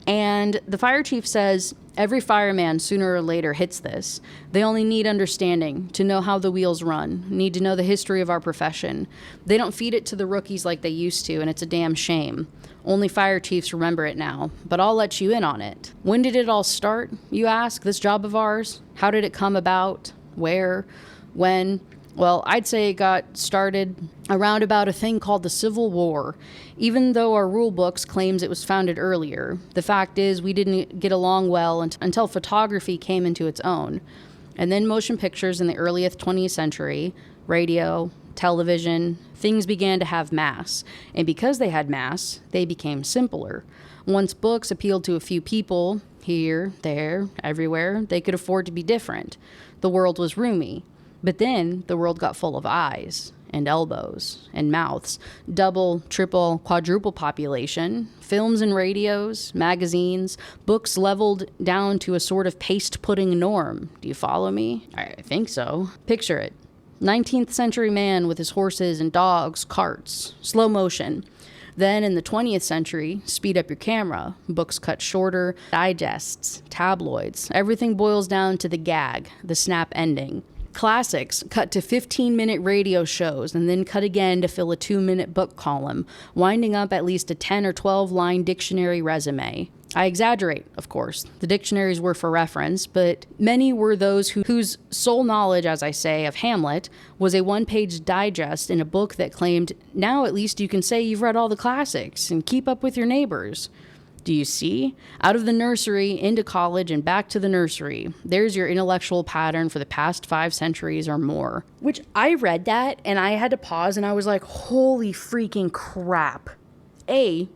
And the fire chief says, every fireman sooner or later hits this. They only need understanding to know how the wheels run, need to know the history of our profession. They don't feed it to the rookies like they used to, and it's a damn shame. Only fire chiefs remember it now, but I'll let you in on it. When did it all start, you ask, this job of ours? How did it come about? Where? When? Well, I'd say it got started around about a thing called the Civil War. Even though our rule books claims it was founded earlier, the fact is we didn't get along well until photography came into its own. And then motion pictures in the early 20th century, radio, television, things began to have mass. And because they had mass, they became simpler. Once books appealed to a few people, here, there, everywhere, they could afford to be different. The world was roomy. But then the world got full of eyes and elbows and mouths, double, triple, quadruple population, films and radios, magazines, books leveled down to a sort of paste pudding norm. Do you follow me? I think so. Picture it. 19th century man with his horses and dogs, carts, slow motion. Then in the 20th century, speed up your camera, books cut shorter, digests, tabloids. Everything boils down to the gag, the snap ending. Classics cut to 15-minute radio shows and then cut again to fill a 2-minute book column, winding up at least a 10 or 12-line dictionary resume. I exaggerate, of course. The dictionaries were for reference, but many were those whose sole knowledge, as I say, of Hamlet was a one-page digest in a book that claimed, now at least you can say you've read all the classics and keep up with your neighbors. Do you see? Out of the nursery, into college, and back to the nursery. There's your intellectual pattern for the past 5 centuries or more. Which I read that, and I had to pause, and I was like, holy freaking crap. A,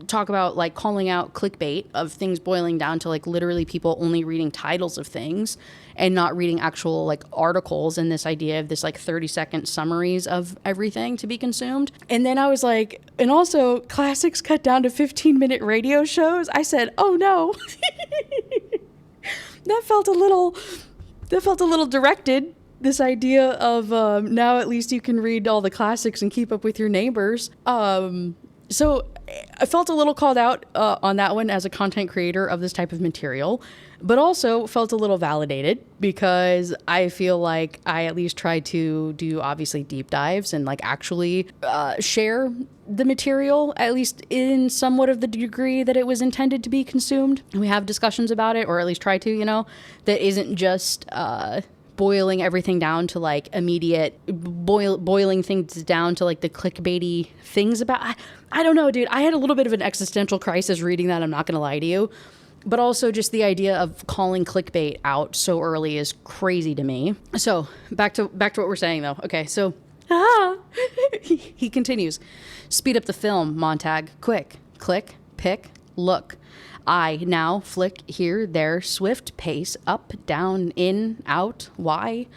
talk about like calling out clickbait of things boiling down to like literally people only reading titles of things and not reading actual like articles, and this idea of this like 30-second summaries of everything to be consumed. And then I was like, and also classics cut down to 15-minute radio shows. I said, oh no. That felt a little directed. This idea of now at least you can read all the classics and keep up with your neighbors. So I felt a little called out on that one as a content creator of this type of material, but also felt a little validated because I feel like I at least tried to do obviously deep dives and like actually share the material, at least in somewhat of the degree that it was intended to be consumed. And we have discussions about it, or at least try to, you know, that isn't just boiling everything down to like immediate boiling things down to like the clickbaity things about. I don't know, dude. I had a little bit of an existential crisis reading that. I'm not going to lie to you. But also just the idea of calling clickbait out so early is crazy to me. So back to what we're saying though. Okay, so he continues. Speed up the film, Montag. Quick. Click, pick, look. I now flick here, there, swift pace, up, down, in, out, why,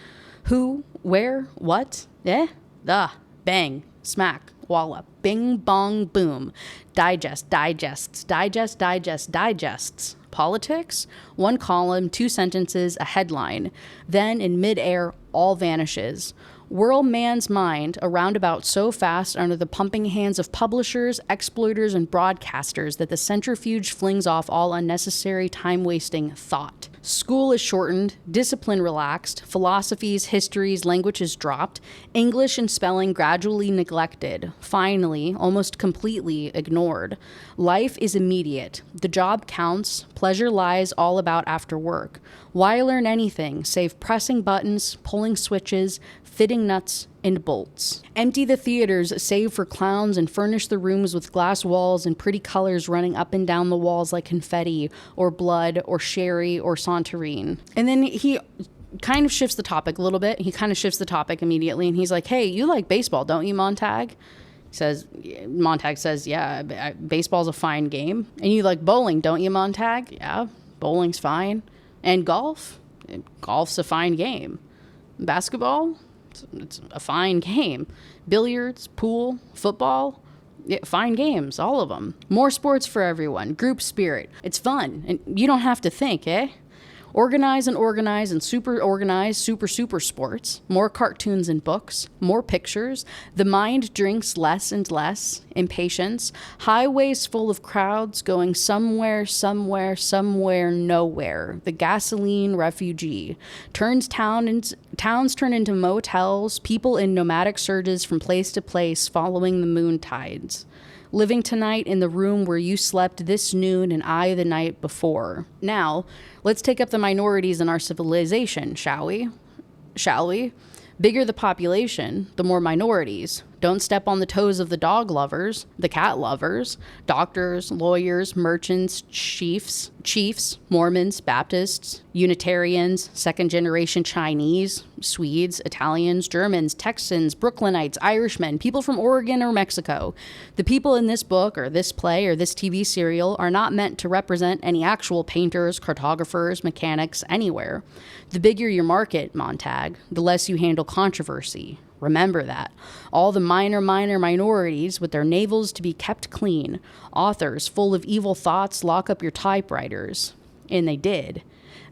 who, where, what, bang, smack, wallop, bing, bong, boom, digests, politics, one column, 2 sentences, a headline, then in midair, all vanishes. Whirl man's mind around about so fast under the pumping hands of publishers, exploiters, and broadcasters that the centrifuge flings off all unnecessary time-wasting thought. School is shortened, discipline relaxed, philosophies, histories, languages dropped, English and spelling gradually neglected, finally, almost completely ignored. Life is immediate. The job counts. Pleasure lies all about after work. Why learn anything save pressing buttons, pulling switches, fitting nuts and bolts? Empty the theaters save for clowns and furnish the rooms with glass walls and pretty colors running up and down the walls like confetti or blood or sherry or Santorin. And then he kind of shifts the topic a little bit. He kind of shifts the topic immediately and he's like, hey, you like baseball, don't you, Montag? Montag says, yeah, baseball's a fine game. And you like bowling, don't you, Montag? Yeah, bowling's fine. And golf? Golf's a fine game. Basketball? It's a fine game. Billiards, pool, football, fine games, all of them. More sports for everyone. Group spirit. It's fun, and you don't have to think, eh? Organize and super organize super sports. More cartoons and books. More pictures. The mind drinks less and less. Impatience. Highways full of crowds going somewhere, nowhere. The gasoline refugee. Towns turn into motels. People in nomadic surges from place to place following the moon tides. Living tonight in the room where you slept this noon and I the night before. Now, let's take up the minorities in our civilization, shall we? Bigger the population, the more minorities. Don't step on the toes of the dog lovers, the cat lovers, doctors, lawyers, merchants, chiefs, Mormons, Baptists, Unitarians, second-generation Chinese, Swedes, Italians, Germans, Texans, Brooklynites, Irishmen, people from Oregon or Mexico. The people in this book or this play or this TV serial are not meant to represent any actual painters, cartographers, mechanics, anywhere. The bigger your market, Montag, the less you handle controversy. Remember that. All the minor minorities with their navels to be kept clean. Authors full of evil thoughts lock up your typewriters. And they did.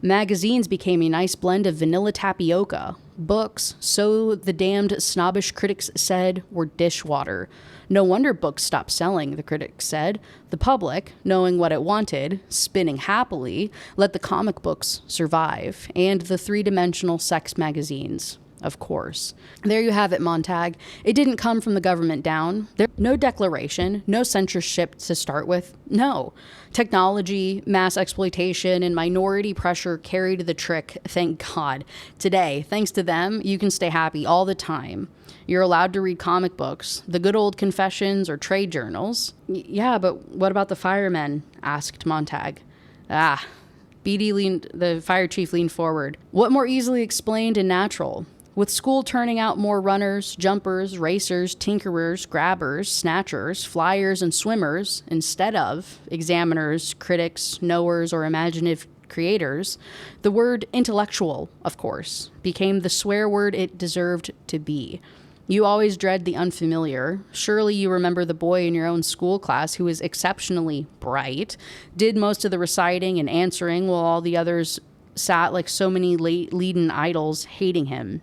Magazines became a nice blend of vanilla tapioca. Books, so the damned snobbish critics said, were dishwater. No wonder books stopped selling, the critics said. The public, knowing what it wanted, spinning happily, let the comic books survive. And the three-dimensional sex magazines. Of course. There you have it, Montag. It didn't come from the government down. There's no declaration, no censorship to start with. No. Technology, mass exploitation, and minority pressure carried the trick, thank God. Today, thanks to them, you can stay happy all the time. You're allowed to read comic books, the good old confessions or trade journals. Yeah, but what about the firemen? Asked Montag. The fire chief leaned forward. What more easily explained and natural? With school turning out more runners, jumpers, racers, tinkerers, grabbers, snatchers, flyers, and swimmers instead of examiners, critics, knowers, or imaginative creators, the word intellectual, of course, became the swear word it deserved to be. You always dread the unfamiliar. Surely you remember the boy in your own school class who was exceptionally bright, did most of the reciting and answering while all the others sat like so many leaden idols hating him.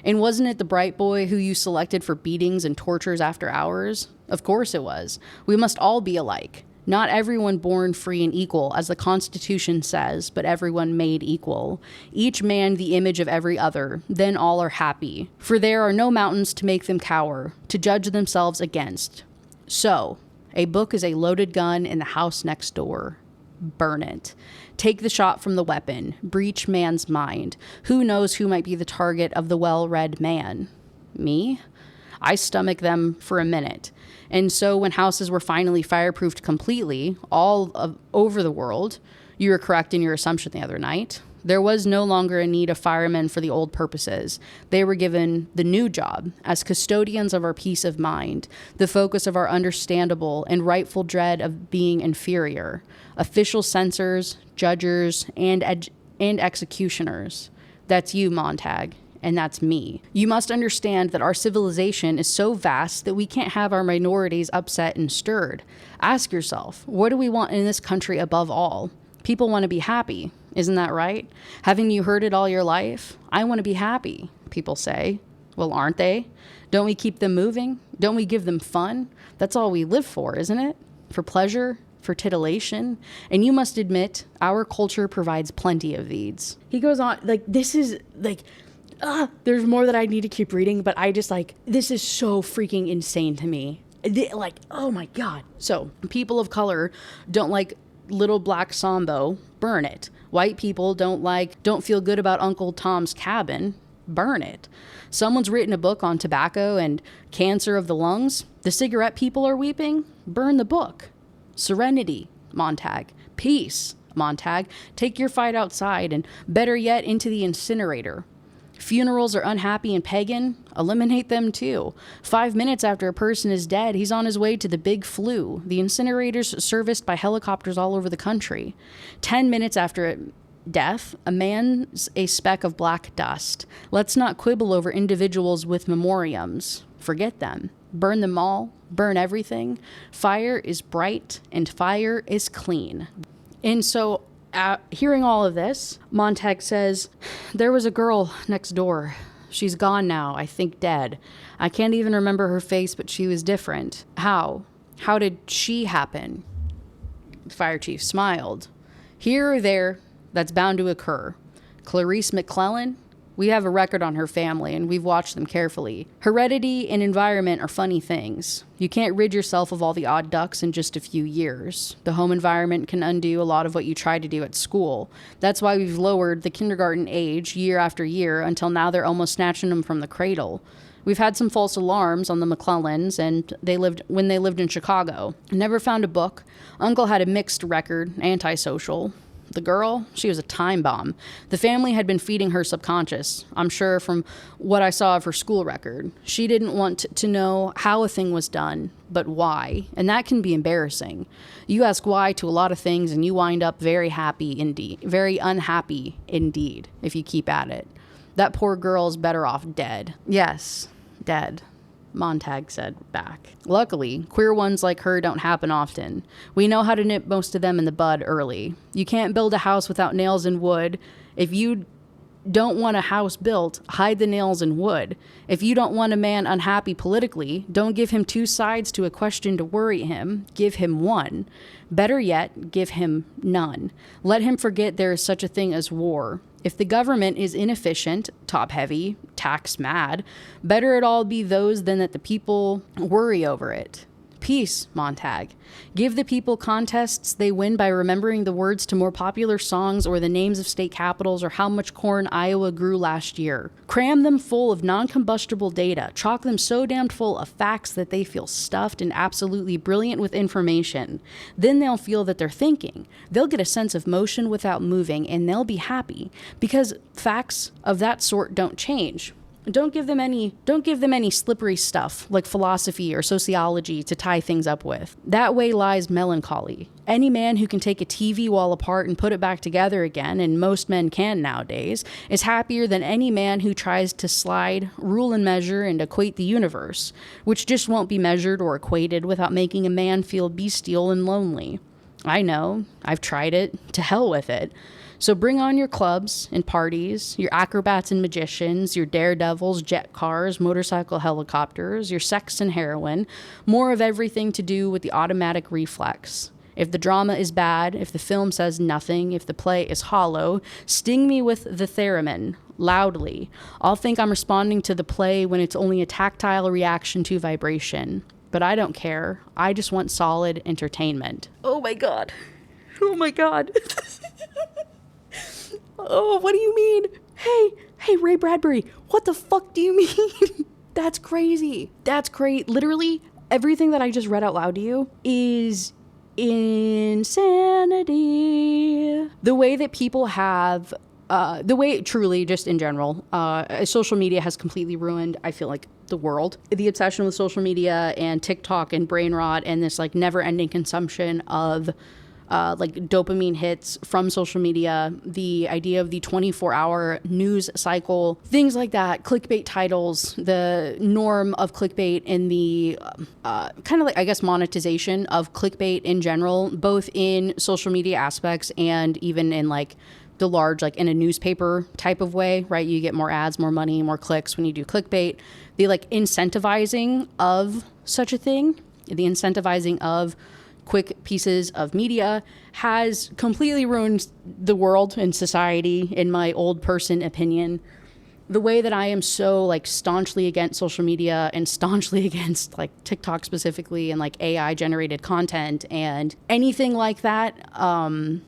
And wasn't it the bright boy who you selected for beatings and tortures after hours? Of course it was. We must all be alike. Not everyone born free and equal, as the Constitution says, but everyone made equal. Each man the image of every other, then all are happy. For there are no mountains to make them cower, to judge themselves against. So, a book is a loaded gun in the house next door. Burn it. Take the shot from the weapon. Breach man's mind. Who knows who might be the target of the well-read man? Me? I stomach them for a minute. And so when houses were finally fireproofed completely, over the world, you were correct in your assumption the other night. There was no longer a need of firemen for the old purposes. They were given the new job as custodians of our peace of mind, the focus of our understandable and rightful dread of being inferior, official censors, judges, and executioners. That's you, Montag. And that's me. You must understand that our civilization is so vast that we can't have our minorities upset and stirred. Ask yourself, what do we want in this country above all? People want to be happy. Isn't that right? Haven't you heard it all your life? I want to be happy, people say. Well, aren't they? Don't we keep them moving? Don't we give them fun? That's all we live for, isn't it? For pleasure, for titillation. And you must admit, our culture provides plenty of these. He goes on, this is, there's more that I need to keep reading, but this is so freaking insane to me. Oh my God. So, people of color don't like Little Black Sambo, burn it. White people don't feel good about Uncle Tom's Cabin, burn it. Someone's written a book on tobacco and cancer of the lungs. The cigarette people are weeping, burn the book. Serenity, Montag. Peace, Montag. Take your fight outside and, better yet, into the incinerator. Funerals are unhappy and pagan, eliminate them too. 5 minutes after a person is dead, he's on his way to the big flu, the incinerators serviced by helicopters all over the country. 10 minutes after death, a man's a speck of black dust. Let's not quibble over individuals with memoriams. Forget them. Burn them all. Burn everything. Fire is bright and fire is clean. And so, hearing all of this, Montag says, there was a girl next door. She's gone now, I think dead. I can't even remember her face, but she was different. How? How did she happen? The fire chief smiled. Here or there, that's bound to occur. Clarice McClellan? We have a record on her family, and we've watched them carefully. Heredity and environment are funny things. You can't rid yourself of all the odd ducks in just a few years. The home environment can undo a lot of what you tried to do at school. That's why we've lowered the kindergarten age year after year until now they're almost snatching them from the cradle. We've had some false alarms on the McClellans, and when they lived in Chicago. Never found a book. Uncle had a mixed record, antisocial. The girl, she was a time bomb. The family had been feeding her subconscious, I'm sure from what I saw of her school record. She didn't want to know how a thing was done, but why. And that can be embarrassing. You ask why to a lot of things and you wind up very unhappy indeed, if you keep at it. That poor girl's better off dead. Yes, dead. Montag said back. Luckily, queer ones like her don't happen often. We know how to nip most of them in the bud early. You can't build a house without nails and wood. If you don't want a house built, hide the nails and wood. If you don't want a man unhappy politically, don't give him two sides to a question to worry him. Give him one. Better yet, give him none. Let him forget there is such a thing as war. If the government is inefficient, top-heavy, tax-mad, better it all be those than that the people worry over it. Peace, Montag. Give the people contests they win by remembering the words to more popular songs or the names of state capitals or how much corn Iowa grew last year. Cram them full of non-combustible data. Chock them so damned full of facts that they feel stuffed and absolutely brilliant with information. Then they'll feel that they're thinking. They'll get a sense of motion without moving, and they'll be happy because facts of that sort don't change. Don't give them any slippery stuff like philosophy or sociology to tie things up with. That way lies melancholy. Any man who can take a TV wall apart and put it back together again, and most men can nowadays, is happier than any man who tries to slide, rule and measure, and equate the universe, which just won't be measured or equated without making a man feel bestial and lonely. I know, I've tried it. To hell with it. So bring on your clubs and parties, your acrobats and magicians, your daredevils, jet cars, motorcycle helicopters, your sex and heroin, more of everything to do with the automatic reflex. If the drama is bad, if the film says nothing, if the play is hollow, sting me with the theremin, loudly. I'll think I'm responding to the play when it's only a tactile reaction to vibration. But I don't care. I just want solid entertainment. Oh my God. Oh my God. Oh, what do you mean? Hey, Ray Bradbury, what the fuck do you mean? That's crazy. That's great. Literally, everything that I just read out loud to you is insanity. The way that people have, truly, just in general, social media has completely ruined, I feel like, the world. The obsession with social media and TikTok and brain rot and this like never-ending consumption of like dopamine hits from social media, the idea of the 24-hour news cycle, things like that, clickbait titles, the norm of clickbait and the kind of like, I guess, monetization of clickbait in general, both in social media aspects and even in like the large, like in a newspaper type of way, right? You get more ads, more money, more clicks when you do clickbait. The like incentivizing of such a thing, the incentivizing of quick pieces of media has completely ruined the world and society, in my old person opinion. The way that I am so like staunchly against social media and staunchly against like TikTok specifically and like AI generated content and anything like that, what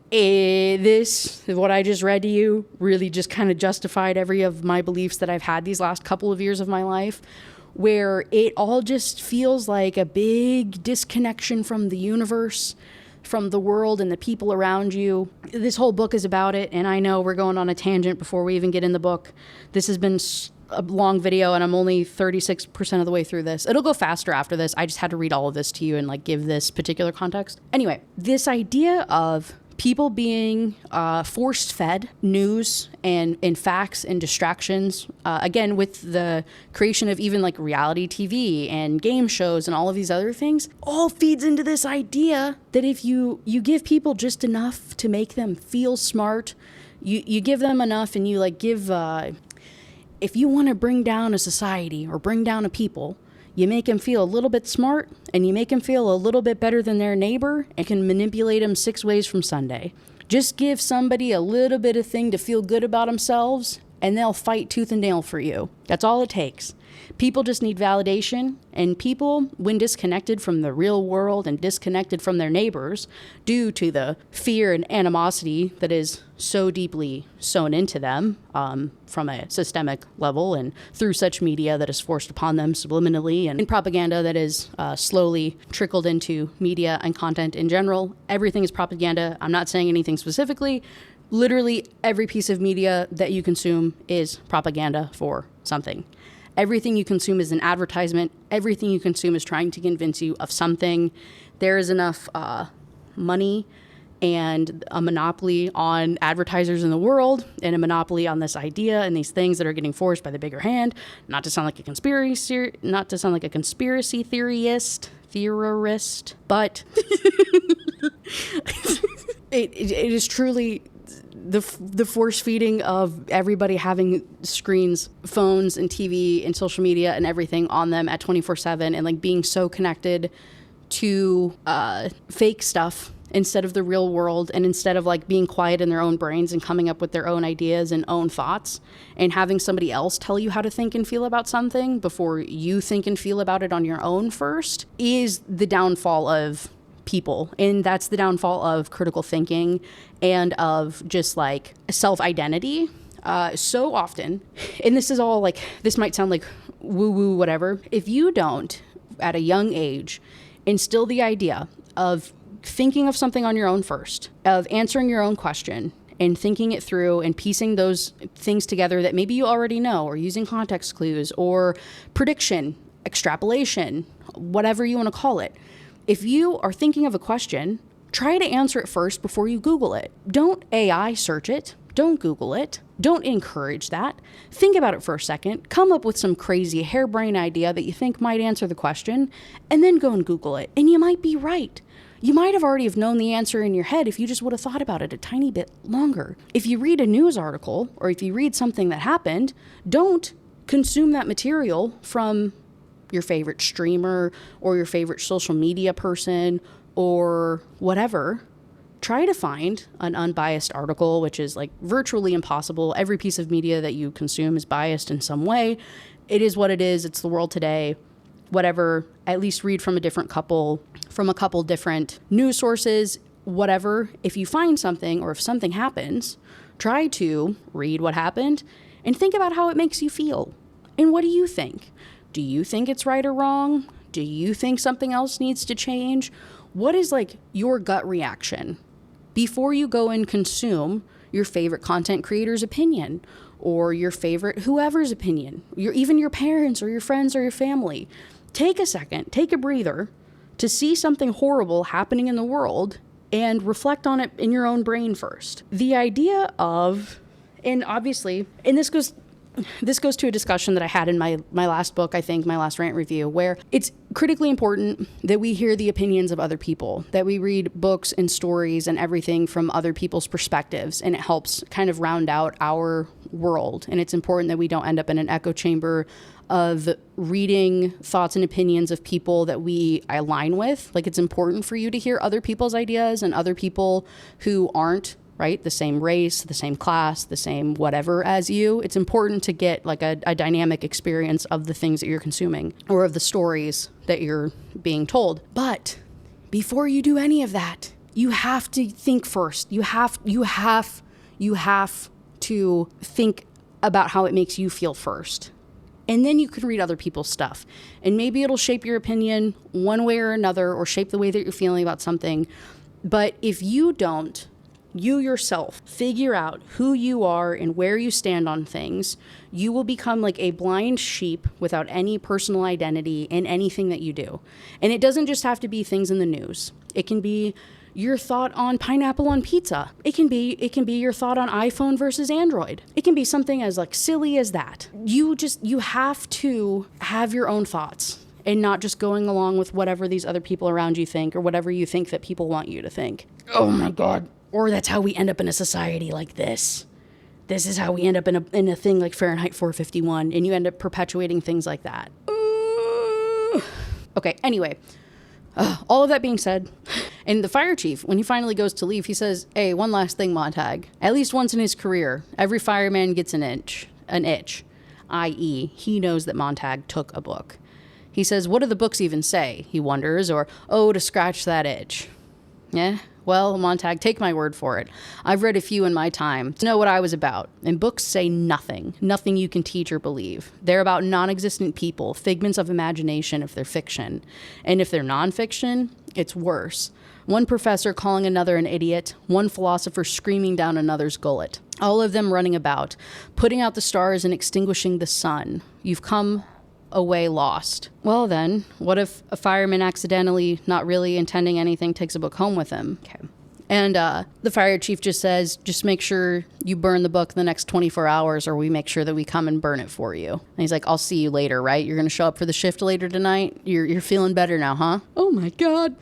I just read to you really just kind of justified every of my beliefs that I've had these last couple of years of my life, where it all just feels like a big disconnection from the universe, from the world and the people around you. This whole book is about it, and I know we're going on a tangent before we even get in the book. This has been a long video, and I'm only 36% of the way through this. It'll go faster after this. I just had to read all of this to you and like give this particular context. Anyway, this idea of people being force-fed news and facts and distractions, again, with the creation of even like reality TV and game shows and all of these other things, all feeds into this idea that if you give people just enough to make them feel smart, you give them enough and you like give, if you want to bring down a society or bring down a people, you make them feel a little bit smart and you make them feel a little bit better than their neighbor and can manipulate them 6 ways from Sunday. Just give somebody a little bit of thing to feel good about themselves and they'll fight tooth and nail for you. That's all it takes. People just need validation, and people, when disconnected from the real world and disconnected from their neighbors due to the fear and animosity that is so deeply sewn into them from a systemic level and through such media that is forced upon them subliminally and in propaganda that is slowly trickled into media and content in general. Everything is propaganda. I'm not saying anything specifically. Literally every piece of media that you consume is propaganda for something. Everything you consume is an advertisement. Everything you consume is trying to convince you of something. There is enough money and a monopoly on advertisers in the world and a monopoly on this idea and these things that are getting forced by the bigger hand. Not to sound like a conspiracy theorist, but it is truly the force feeding of everybody having screens, phones and TV and social media and everything on them at 24/7 and like being so connected to fake stuff instead of the real world, and instead of like being quiet in their own brains and coming up with their own ideas and own thoughts and having somebody else tell you how to think and feel about something before you think and feel about it on your own first, is the downfall of people. And that's the downfall of critical thinking and of just like self-identity. So often, and this is all like, this might sound like woo-woo whatever, if you don't at a young age instill the idea of thinking of something on your own first, of answering your own question and thinking it through and piecing those things together that maybe you already know, or using context clues or prediction, extrapolation, whatever you want to call it. If you are thinking of a question, try to answer it first before you Google it. Don't AI search it. Don't Google it. Don't encourage that. Think about it for a second. Come up with some crazy harebrained idea that you think might answer the question, and then go and Google it. And you might be right. You might have already have known the answer in your head if you just would have thought about it a tiny bit longer. If you read a news article, or if you read something that happened, don't consume that material from your favorite streamer or your favorite social media person or whatever. Try to find an unbiased article, which is like virtually impossible. Every piece of media that you consume is biased in some way. It is what it is. It's the world today. Whatever. At least read from a couple different news sources, whatever. If you find something or if something happens, try to read what happened and think about how it makes you feel. And what do you think? Do you think it's right or wrong? Do you think something else needs to change? What is like your gut reaction before you go and consume your favorite content creator's opinion or your favorite whoever's opinion, even your parents or your friends or your family? Take a second, take a breather to see something horrible happening in the world and reflect on it in your own brain first. The idea of, and obviously, and this goes to a discussion that I had in my last book, I think, my last rant review, where it's critically important that we hear the opinions of other people, that we read books and stories and everything from other people's perspectives, and it helps kind of round out our world. And it's important that we don't end up in an echo chamber of reading thoughts and opinions of people that we align with. Like, it's important for you to hear other people's ideas and other people who aren't, right, the same race, the same class, the same whatever as you. It's important to get like a dynamic experience of the things that you're consuming or of the stories that you're being told. But before you do any of that, you have to think first. You have to think about how it makes you feel first. And then you can read other people's stuff. And maybe it'll shape your opinion one way or another, or shape the way that you're feeling about something. But if you don't, you yourself figure out who you are and where you stand on things, you will become like a blind sheep without any personal identity in anything that you do. And it doesn't just have to be things in the news. It can be your thought on pineapple on pizza. It can be your thought on iPhone versus Android. It can be something as like silly as that. You have to have your own thoughts and not just going along with whatever these other people around you think or whatever you think that people want you to think. Oh my God. Or that's how we end up in a society like this. This is how we end up in a thing like Fahrenheit 451, and you end up perpetuating things like that. Okay, anyway, all of that being said, and the fire chief, when he finally goes to leave, he says, "Hey, one last thing, Montag. At least once in his career, every fireman gets an itch, i.e., he knows that Montag took a book. He says, what do the books even say? He wonders, or, oh, to scratch that itch. Yeah, well, Montag, take my word for it. I've read a few in my time to know what I was about. And books say nothing you can teach or believe. They're about non-existent people, figments of imagination if they're fiction. And if they're nonfiction, it's worse. One professor calling another an idiot, one philosopher screaming down another's gullet. All of them running about, putting out the stars and extinguishing the sun. You've come away lost. Well then, what if a fireman accidentally, not really intending anything, takes a book home with him? Okay. And the fire chief just says, just make sure you burn the book in the next 24 hours or we make sure that we come and burn it for you. And he's like, I'll see you later, right? You're going to show up for the shift later tonight? You're feeling better now, huh? Oh my God.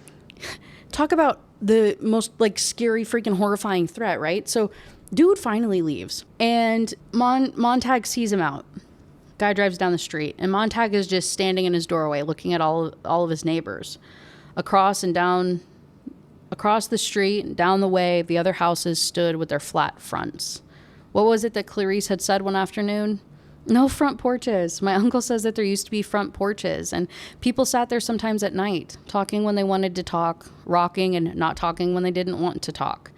Talk about the most like scary, freaking horrifying threat, right? So dude finally leaves and Montag sees him out. Guy drives down the street, and Montag is just standing in his doorway looking at all of his neighbors. Across the street and down the way, the other houses stood with their flat fronts. What was it that Clarice had said one afternoon? No front porches. My uncle says that there used to be front porches, and people sat there sometimes at night, talking when they wanted to talk, rocking and not talking when they didn't want to talk.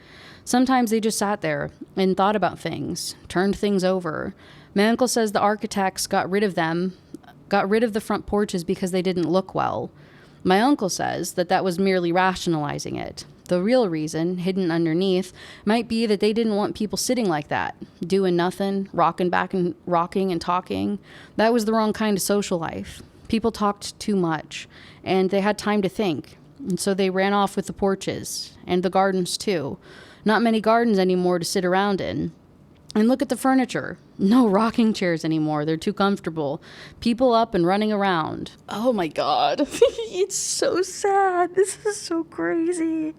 Sometimes they just sat there and thought about things, turned things over. My uncle says the architects got rid of the front porches because they didn't look well. My uncle says that was merely rationalizing it, The real reason, hidden underneath, might be that they didn't want people sitting like that, doing nothing, rocking back and rocking and talking. That was the wrong kind of social life. People talked too much, and they had time to think. And so they ran off with the porches, and the gardens too. Not many gardens anymore to sit around in. And look at the furniture. No rocking chairs anymore. They're too comfortable. People up and running around. Oh my God. It's so sad. This is so crazy.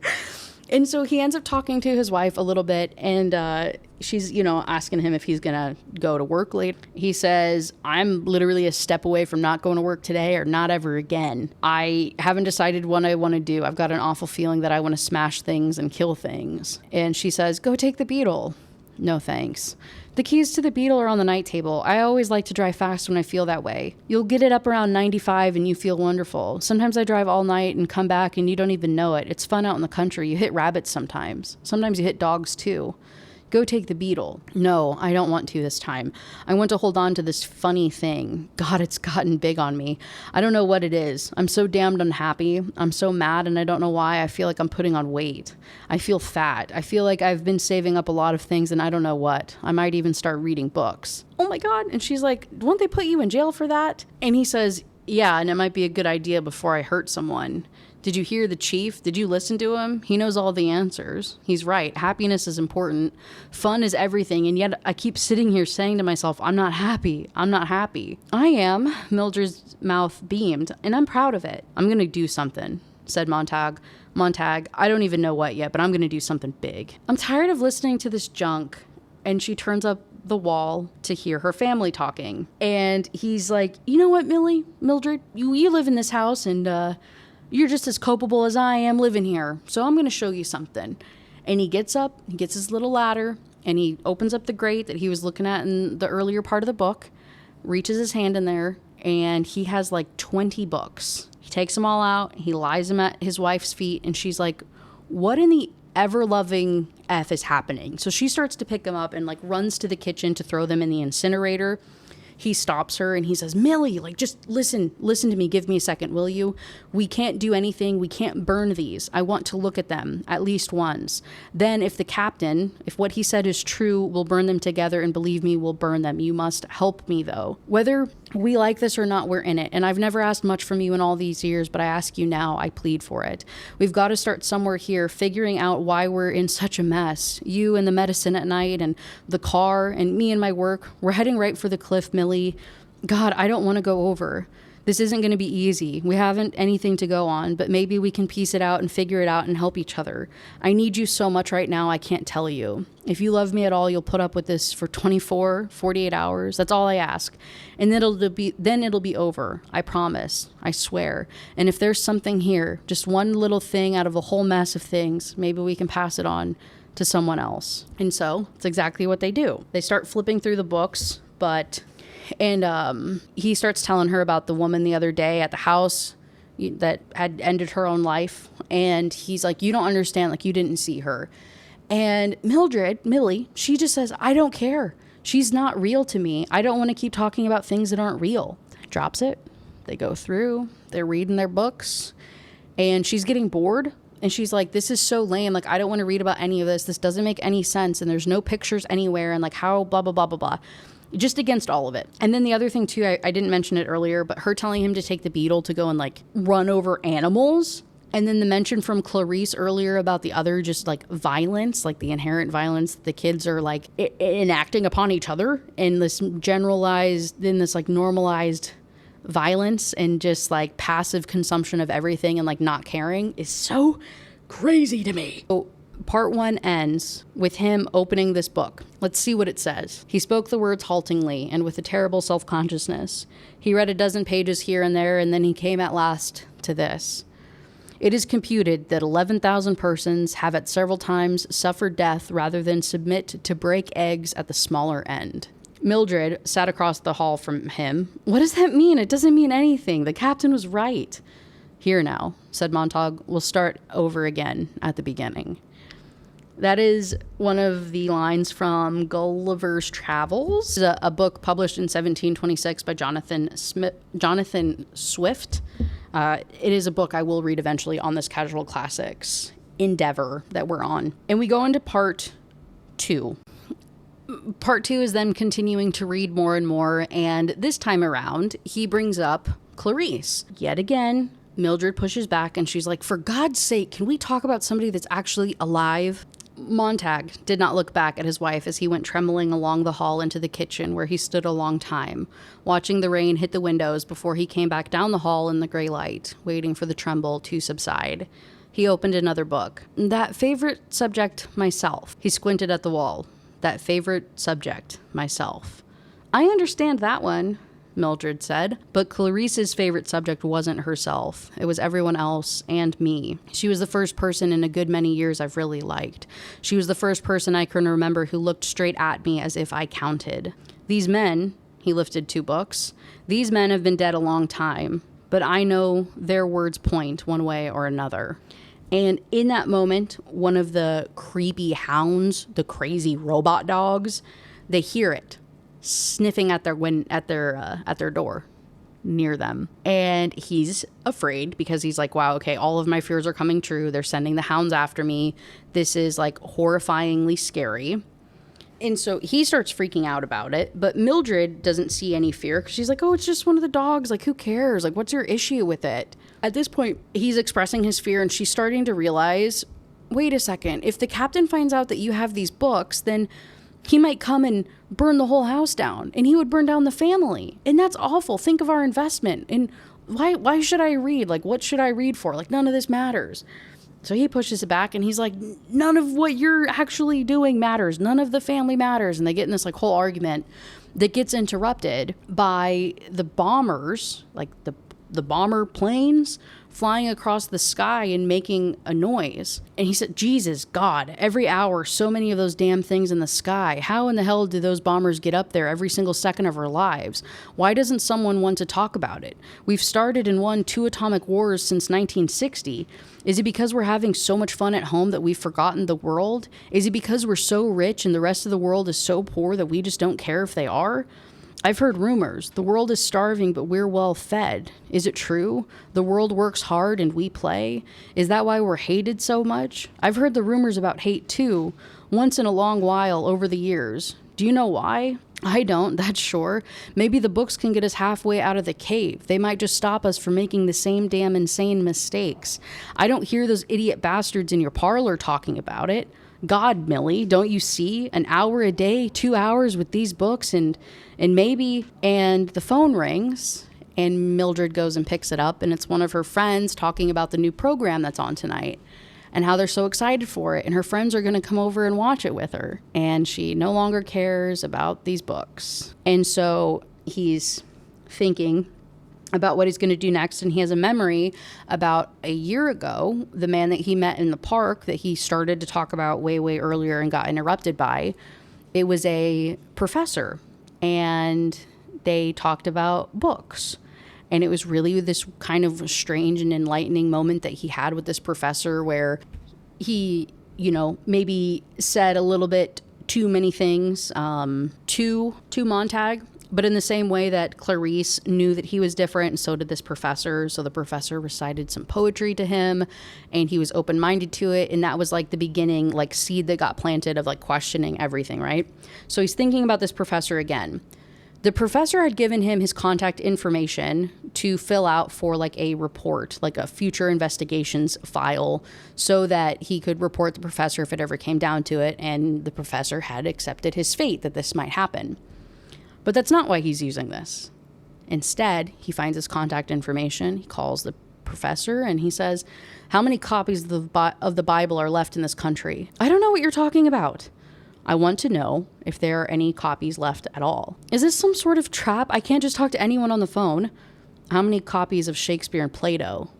And so he ends up talking to his wife a little bit, and she's, asking him if he's going to go to work late. He says, I'm literally a step away from not going to work today or not ever again. I haven't decided what I want to do. I've got an awful feeling that I want to smash things and kill things. And she says, go take the Beetle. No thanks. The keys to the Beetle are on the night table. I always like to drive fast when I feel that way. You'll get it up around 95 and you feel wonderful. Sometimes I drive all night and come back and you don't even know it. It's fun out in the country. You hit rabbits sometimes. Sometimes you hit dogs too. Go take the Beetle. No, I don't want to this time. I want to hold on to this funny thing. God, it's gotten big on me. I don't know what it is. I'm so damned unhappy. I'm so mad and I don't know why. I feel like I'm putting on weight. I feel fat. I feel like I've been saving up a lot of things and I don't know what. I might even start reading books. Oh my God. And she's like, won't they put you in jail for that? And he says, yeah, and it might be a good idea before I hurt someone. Did you hear the chief? Did you listen to him? He knows all the answers. He's right. Happiness is important. Fun is everything. And yet I keep sitting here saying to myself, I'm not happy. I'm not happy. I am. Mildred's mouth beamed, and I'm proud of it. I'm going to do something, said Montag. I don't even know what yet, but I'm going to do something big. I'm tired of listening to this junk. And she turns up the wall to hear her family talking. And he's like, you know what, Mildred, you live in this house and, you're just as culpable as I am living here. So I'm going to show you something. And he gets up, he gets his little ladder, and he opens up the grate that he was looking at in the earlier part of the book, reaches his hand in there, and he has like 20 books. He takes them all out, he lies them at his wife's feet, and she's like, what in the ever-loving F is happening? So she starts to pick them up and like runs to the kitchen to throw them in the incinerator. He stops her and he says, Millie, like, just listen to me. Give me a second, will you? We can't do anything. We can't burn these. I want to look at them at least once. Then if what he said is true, we'll burn them together, and believe me, we'll burn them. You must help me though. Whether we like this or not, we're in it. And I've never asked much from you in all these years, but I ask you now, I plead for it. We've got to start somewhere here, figuring out why we're in such a mess. You and the medicine at night and the car and me and my work. We're heading right for the cliff, Millie. God, I don't want to go over. This isn't going to be easy. We haven't anything to go on, but maybe we can piece it out and figure it out and help each other. I need you so much right now, I can't tell you. If you love me at all, you'll put up with this for 24, 48 hours. That's all I ask. And then it'll be over. I promise. I swear. And if there's something here, just one little thing out of a whole mess of things, maybe we can pass it on to someone else. And so it's exactly what they do. They start flipping through the books, and he starts telling her about the woman the other day at the house that had ended her own life. And he's like, you don't understand, like, you didn't see her. And Millie, she just says, I don't care. She's not real to me. I don't want to keep talking about things that aren't real. Drops it. They go through. They're reading their books. And she's getting bored. And she's like, this is so lame. Like, I don't want to read about any of this. This doesn't make any sense. And there's no pictures anywhere. And like, how blah, blah, blah, blah, blah. Just against all of it. And then the other thing too, I didn't mention it earlier, but her telling him to take the Beetle to go and like run over animals. And then the mention from Clarice earlier about the other just like violence, like the inherent violence that the kids are like enacting upon each other in this normalized violence and just like passive consumption of everything and like not caring is so crazy to me. So, Part 1 ends with him opening this book. Let's see what it says. He spoke the words haltingly and with a terrible self-consciousness. He read a dozen pages here and there, and then he came at last to this. It is computed that 11,000 persons have at several times suffered death rather than submit to break eggs at the smaller end. Mildred sat across the hall from him. What does that mean? It doesn't mean anything. The captain was right. Here now, said Montag. We'll start over again at the beginning. That is one of the lines from Gulliver's Travels, a book published in 1726 by Jonathan Swift. It is a book I will read eventually on this Casual Classics. endeavor that we're on. And we go into part 2. Part 2 is them continuing to read more and more, and this time around, he brings up Clarice. Yet again, Mildred pushes back, and she's like, for God's sake, can we talk about somebody that's actually alive? Montag did not look back at his wife as he went trembling along the hall into the kitchen, where he stood a long time, watching the rain hit the windows before he came back down the hall in the gray light, waiting for the tremble to subside. He opened another book. That favorite subject, myself. He squinted at the wall. That favorite subject, myself. I understand that one, Mildred said, but Clarice's favorite subject wasn't herself. It was everyone else and me. She was the first person in a good many years I've really liked. She was the first person I can remember who looked straight at me as if I counted. These men, he lifted 2 books, these men have been dead a long time, but I know their words point one way or another. And in that moment, one of the creepy hounds, the crazy robot dogs, they hear it sniffing at their door near them. And he's afraid because he's like, wow, okay, all of my fears are coming true. They're sending the hounds after me. This is like horrifyingly scary. And so he starts freaking out about it, but Mildred doesn't see any fear because she's like, oh, it's just one of the dogs. Like, who cares? Like, what's your issue with it? At this point, he's expressing his fear, and she's starting to realize, wait a second, if the captain finds out that you have these books, then he might come and burn the whole house down, and he would burn down the family. And that's awful. Think of our investment. And why should I read? Like, what should I read for? Like, none of this matters. So he pushes it back, and he's like, none of what you're actually doing matters. None of the family matters. And they get in this like whole argument that gets interrupted by the bombers, like the bomber planes flying across the sky and making a noise. And he said, Jesus, God, every hour, so many of those damn things in the sky. How in the hell do those bombers get up there every single second of our lives? Why doesn't someone want to talk about it? We've started and won 2 atomic wars since 1960. Is it because we're having so much fun at home that we've forgotten the world? Is it because we're so rich and the rest of the world is so poor that we just don't care if they are? I've heard rumors. The world is starving, but we're well fed. Is it true? The world works hard and we play? Is that why we're hated so much? I've heard the rumors about hate too, once in a long while over the years. Do you know why? I don't, that's sure. Maybe the books can get us halfway out of the cave. They might just stop us from making the same damn insane mistakes. I don't hear those idiot bastards in your parlor talking about it. God, Millie, don't you see? An hour a day, 2 hours with these books and maybe, and the phone rings and Mildred goes and picks it up, and it's one of her friends talking about the new program that's on tonight and how they're so excited for it, and her friends are going to come over and watch it with her, and she no longer cares about these books. And so he's thinking about what he's going to do next, and he has a memory about a year ago, the man that he met in the park that he started to talk about way earlier and got interrupted by. It was a professor, and they talked about books. And it was really this kind of strange and enlightening moment that he had with this professor where he, maybe said a little bit too many things to Montag. But in the same way that Clarice knew that he was different, and so did this professor. So the professor recited some poetry to him, and he was open-minded to it. And that was like the beginning, like seed that got planted of like questioning everything, right? So he's thinking about this professor again. The professor had given him his contact information to fill out for like a report, like a future investigations file, so that he could report the professor if it ever came down to it. And the professor had accepted his fate that this might happen. But that's not why he's using this. Instead, he finds his contact information. He calls the professor and he says, how many copies of the Bible are left in this country? I don't know what you're talking about. I want to know if there are any copies left at all. Is this some sort of trap? I can't just talk to anyone on the phone. How many copies of Shakespeare and Plato?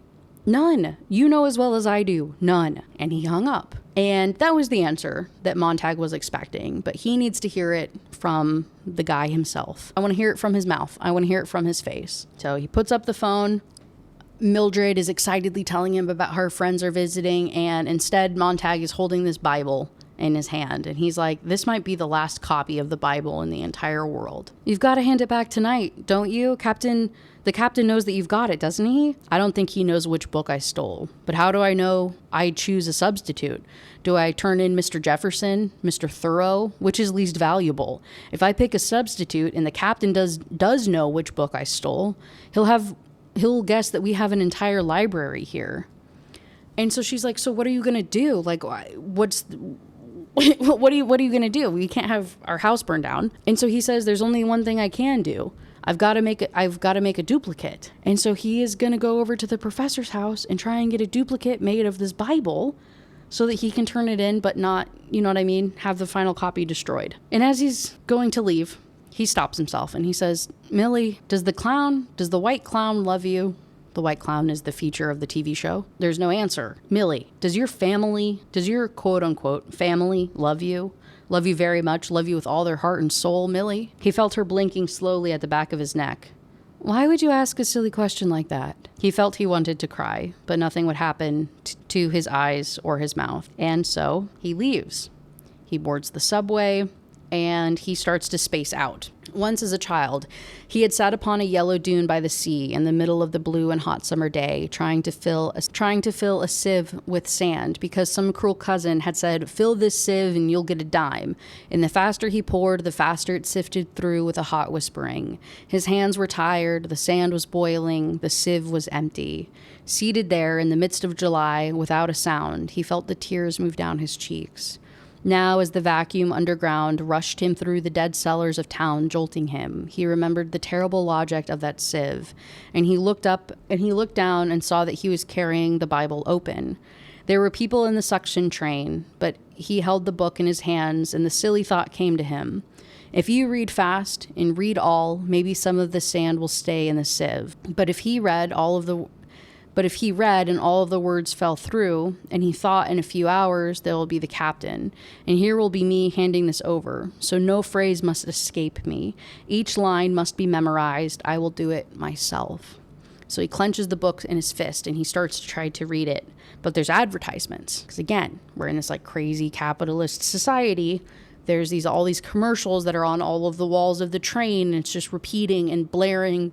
None. You know as well as I do. None. And he hung up. And that was the answer that Montag was expecting, but he needs to hear it from the guy himself. I want to hear it from his mouth. I want to hear it from his face. So he puts up the phone. Mildred is excitedly telling him about her friends are visiting, and instead Montag is holding this Bible in his hand. And he's like, this might be the last copy of the Bible in the entire world. You've got to hand it back tonight, don't you? The captain knows that you've got it, doesn't he? I don't think he knows which book I stole. But how do I know I choose a substitute? Do I turn in Mr. Jefferson, Mr. Thorough? Which is least valuable? If I pick a substitute and the captain does know which book I stole, he'll guess that we have an entire library here. And so she's like, so what are you going to do? Like, what are you going to do? We can't have our house burned down. And so he says, there's only one thing I can do. I've got to make a duplicate. And so he is going to go over to the professor's house and try and get a duplicate made of this Bible so that he can turn it in, but not, you know what I mean, have the final copy destroyed. And as he's going to leave, he stops himself and he says, Millie, does the white clown love you? The white clown is the feature of the TV show. There's no answer. Millie, does your quote unquote family love you? Love you very much, love you with all their heart and soul, Millie? He felt her blinking slowly at the back of his neck. Why would you ask a silly question like that? He felt he wanted to cry, but nothing would happen to his eyes or his mouth. And so he leaves. He boards the subway and he starts to space out. Once as a child, he had sat upon a yellow dune by the sea in the middle of the blue and hot summer day, trying to fill a sieve with sand because some cruel cousin had said, fill this sieve and you'll get a dime. And the faster he poured, the faster it sifted through with a hot whispering. His hands were tired, the sand was boiling, the sieve was empty. Seated there in the midst of July, without a sound, he felt the tears move down his cheeks. Now, as the vacuum underground rushed him through the dead cellars of town, jolting him, he remembered the terrible logic of that sieve, and he looked up and he looked down and saw that he was carrying the Bible open. There were people in the suction train, but he held the book in his hands, and the silly thought came to him. If you read fast and read all, maybe some of the sand will stay in the sieve. But if he read and all of the words fell through, and he thought in a few hours there will be the captain, and here will be me handing this over, so no phrase must escape me. Each line must be memorized. I will do it myself. So he clenches the book in his fist, and he starts to try to read it. But there's advertisements, because again, we're in this like crazy capitalist society. There's all these commercials that are on all of the walls of the train, and it's just repeating and blaring.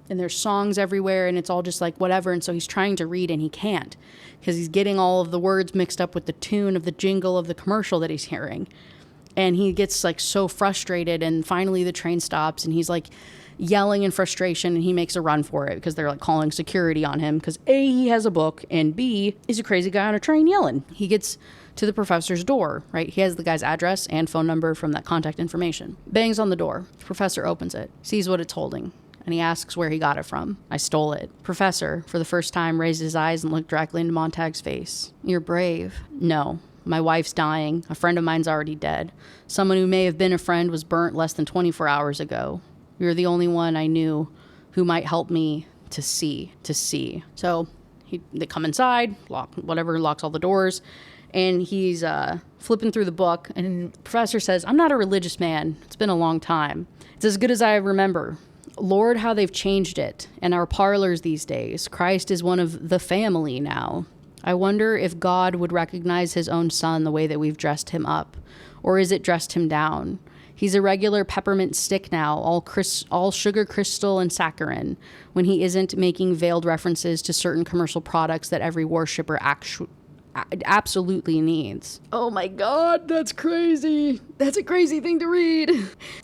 And there's songs everywhere, and it's all just like whatever. And so he's trying to read, and he can't because he's getting all of the words mixed up with the tune of the jingle of the commercial that he's hearing. And he gets like so frustrated, and finally the train stops, and he's like yelling in frustration, and he makes a run for it because they're like calling security on him because A, he has a book, and B, he's a crazy guy on a train yelling. He gets to the professor's door, right? He has the guy's address and phone number from that contact information. Bangs on the door. The professor opens it, sees what it's holding, and he asks where he got it from. I stole it. Professor, for the first time, raised his eyes and looked directly into Montag's face. You're brave. No. My wife's dying. A friend of mine's already dead. Someone who may have been a friend was burnt less than 24 hours ago. You're the only one I knew who might help me to see. So they come inside, locks all the doors, and he's flipping through the book, and the professor says, I'm not a religious man. It's been a long time. It's as good as I remember. Lord, how they've changed it in our parlors these days. Christ is one of the family now. I wonder if God would recognize his own son the way that we've dressed him up, or is it dressed him down? He's a regular peppermint stick now, all sugar crystal and saccharin, when he isn't making veiled references to certain commercial products that every worshiper absolutely needs. Oh my God, that's crazy. That's a crazy thing to read.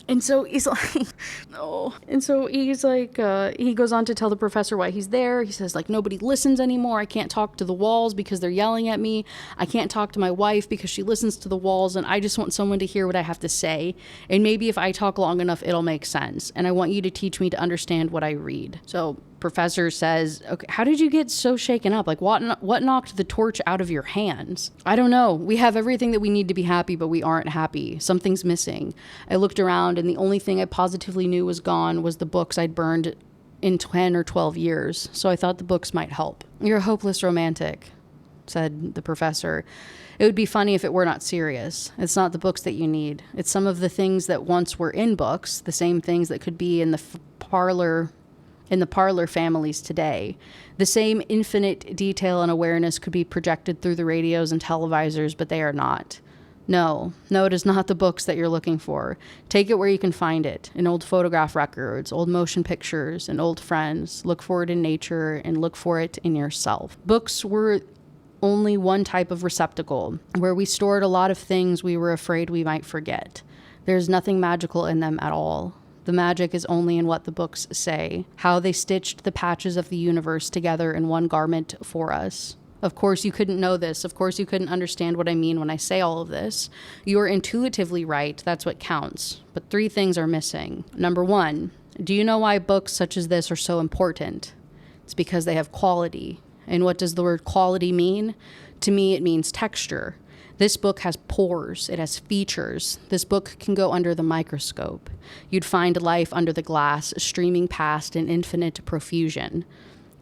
And so he's like, no. And so he's like, he goes on to tell the professor why he's there. He says, like, nobody listens anymore. I can't talk to the walls because they're yelling at me. I can't talk to my wife because she listens to the walls, and I just want someone to hear what I have to say. And maybe if I talk long enough, it'll make sense. And I want you to teach me to understand what I read. So professor says, okay, how did you get so shaken up? Like, what knocked the torch out of your hands? I don't know. We have everything that we need to be happy, but we aren't happy. Something's missing. I looked around, and the only thing I positively knew was gone was the books I'd burned in 10 or 12 years. So I thought the books might help. You're a hopeless romantic, said the professor. It would be funny if it were not serious. It's not the books that you need. It's some of the things that once were in books, the same things that could be in the parlor families today. The same infinite detail and awareness could be projected through the radios and televisors, but they are not. No, it is not the books that you're looking for. Take it where you can find it, in old photograph records, old motion pictures, and old friends. Look for it in nature and look for it in yourself. Books were only one type of receptacle where we stored a lot of things we were afraid we might forget. There's nothing magical in them at all. The magic is only in what the books say, how they stitched the patches of the universe together in one garment for us. Of course, you couldn't know this. Of course, you couldn't understand what I mean when I say all of this. You are intuitively right. That's what counts. But 3 things are missing. Number 1, do you know why books such as this are so important? It's because they have quality. And what does the word quality mean? To me, it means texture. This book has pores. It has features. This book can go under the microscope. You'd find life under the glass, streaming past in infinite profusion.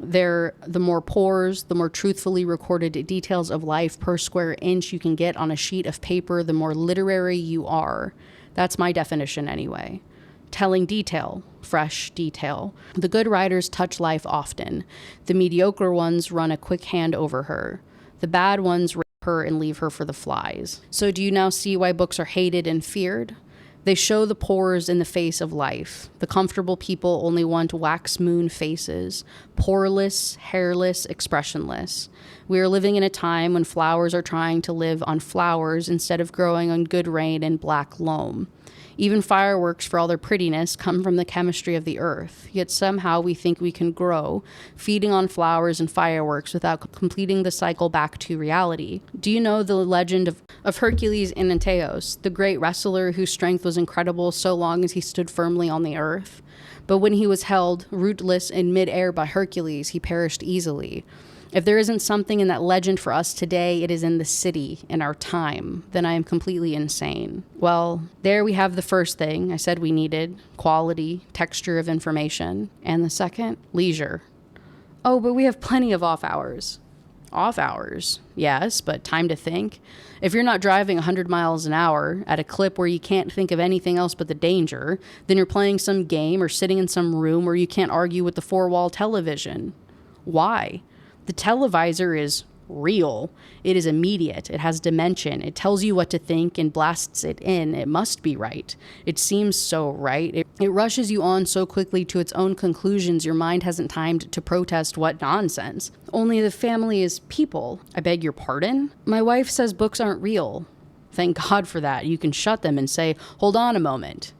The more pores, the more truthfully recorded details of life per square inch you can get on a sheet of paper, the more literary you are. That's my definition anyway. Telling detail, fresh detail. The good writers touch life often. The mediocre ones run a quick hand over her. The bad ones rape her and leave her for the flies. So do you now see why books are hated and feared? They show the pores in the face of life. The comfortable people only want wax moon faces, poreless, hairless, expressionless. We are living in a time when flowers are trying to live on flowers instead of growing on good rain and black loam. Even fireworks, for all their prettiness, come from the chemistry of the earth. Yet somehow we think we can grow, feeding on flowers and fireworks without completing the cycle back to reality. Do you know the legend of Hercules and Antaeus, the great wrestler whose strength was incredible so long as he stood firmly on the earth? But when he was held rootless in midair by Hercules, he perished easily. If there isn't something in that legend for us today, it is in the city, in our time. Then I am completely insane. Well, there we have the first thing I said we needed: quality, texture of information. And the second, leisure. Oh, but we have plenty of off hours. Off hours, yes, but time to think. If you're not driving 100 miles an hour at a clip where you can't think of anything else but the danger, then you're playing some game or sitting in some room where you can't argue with the 4-wall television. Why? The televisor is real. It is immediate. It has dimension. It tells you what to think and blasts it in. It must be right. It seems so right. It rushes you on so quickly to its own conclusions your mind hasn't timed to protest what nonsense. Only the family is people. I beg your pardon? My wife says books aren't real. Thank God for that. You can shut them and say, hold on a moment.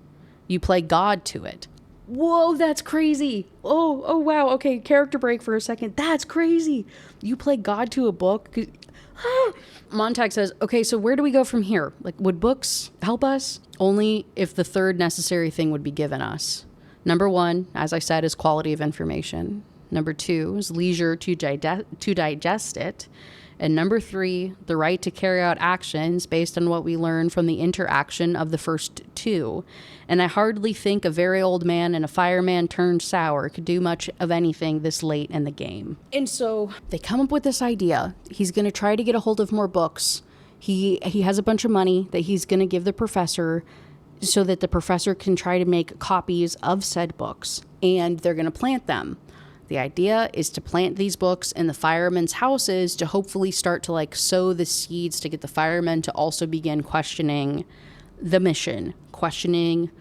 You play God to it. Whoa, that's crazy. Oh, wow. Okay, character break for a second. That's crazy. You play God to a book? Montag says, okay, so where do we go from here? Like, would books help us? Only if the third necessary thing would be given us. Number 1, as I said, is quality of information. Number 2 is leisure to digest it. And number 3, the right to carry out actions based on what we learn from the interaction of the first 2. And I hardly think a very old man and a fireman turned sour could do much of anything this late in the game. And so they come up with this idea. He's going to try to get a hold of more books. He has a bunch of money that he's going to give the professor so that the professor can try to make copies of said books. And they're going to plant them. The idea is to plant these books in the firemen's houses to hopefully start to sow the seeds to get the firemen to also begin questioning the mission, questioning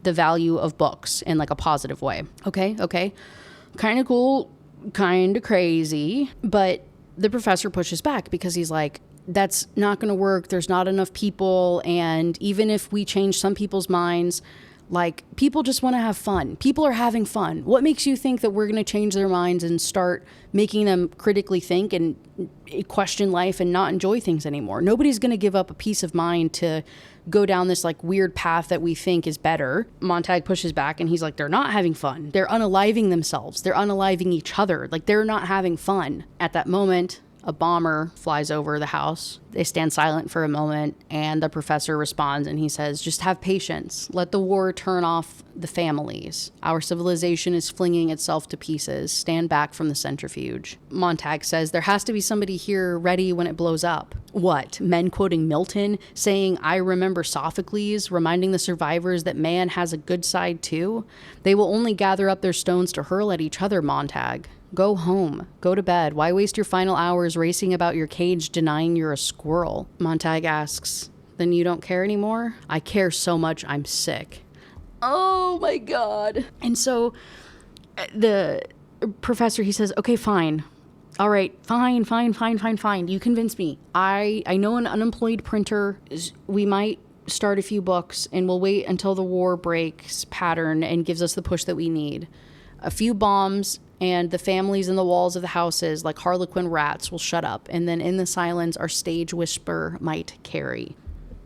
the value of books in a positive way. Okay. Kind of cool, kind of crazy. But the professor pushes back because he's like, that's not going to work. There's not enough people. And even if we change some people's minds, people just want to have fun. People are having fun. What makes you think that we're going to change their minds and start making them critically think and question life and not enjoy things anymore? Nobody's going to give up a peace of mind to go down this weird path that we think is better. Montag pushes back and he's like, they're not having fun. They're unaliving themselves. They're unaliving each other. They're not having fun. At that moment, a bomber flies over the house. They stand silent for a moment, and the professor responds, and he says, just have patience. Let the war turn off the families. Our civilization is flinging itself to pieces. Stand back from the centrifuge. Montag says, there has to be somebody here ready when it blows up. What? Men quoting Milton, saying, I remember Sophocles, reminding the survivors that man has a good side too? They will only gather up their stones to hurl at each other, Montag. Go home. Go to bed. Why waste your final hours racing about your cage denying you're a squirrel? Montag asks, Then you don't care anymore? I care so much, I'm sick. Oh my God. And so the professor, he says, okay, fine. All right, fine. You convince me. I know an unemployed printer. We might start a few books, and we'll wait until the war breaks pattern and gives us the push that we need. A few bombs, and the families in the walls of the houses, like harlequin rats, will shut up. And then in the silence, our stage whisper might carry.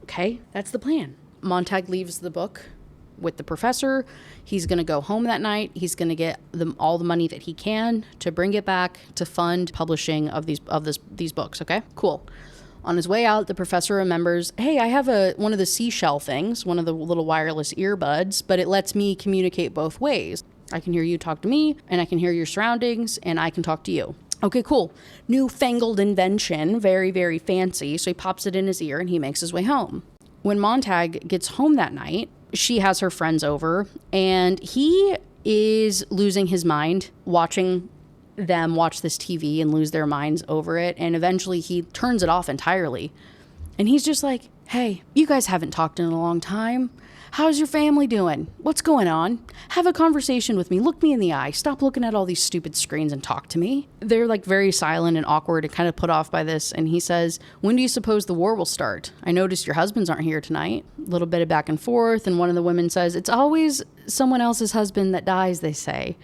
Okay, that's the plan. Montag leaves the book with the professor. He's going to go home that night. He's going to get all the money that he can to bring it back to fund publishing of these books. Okay, cool. On his way out, the professor remembers, hey, I have one of the seashell things, one of the little wireless earbuds, but it lets me communicate both ways. I can hear you talk to me, and I can hear your surroundings, and I can talk to you. Okay, cool. Newfangled invention, very, very fancy. So he pops it in his ear, and he makes his way home. When Montag gets home that night, she has her friends over, and he is losing his mind watching them watch this TV and lose their minds over it. And eventually he turns it off entirely. And he's just like, hey, you guys haven't talked in a long time. How's your family doing? What's going on? Have a conversation with me. Look me in the eye. Stop looking at all these stupid screens and talk to me. They're like very silent and awkward and kind of put off by this. And he says, when do you suppose the war will start? I noticed your husbands aren't here tonight. A little bit of back and forth. And one of the women says, it's always someone else's husband that dies, they say.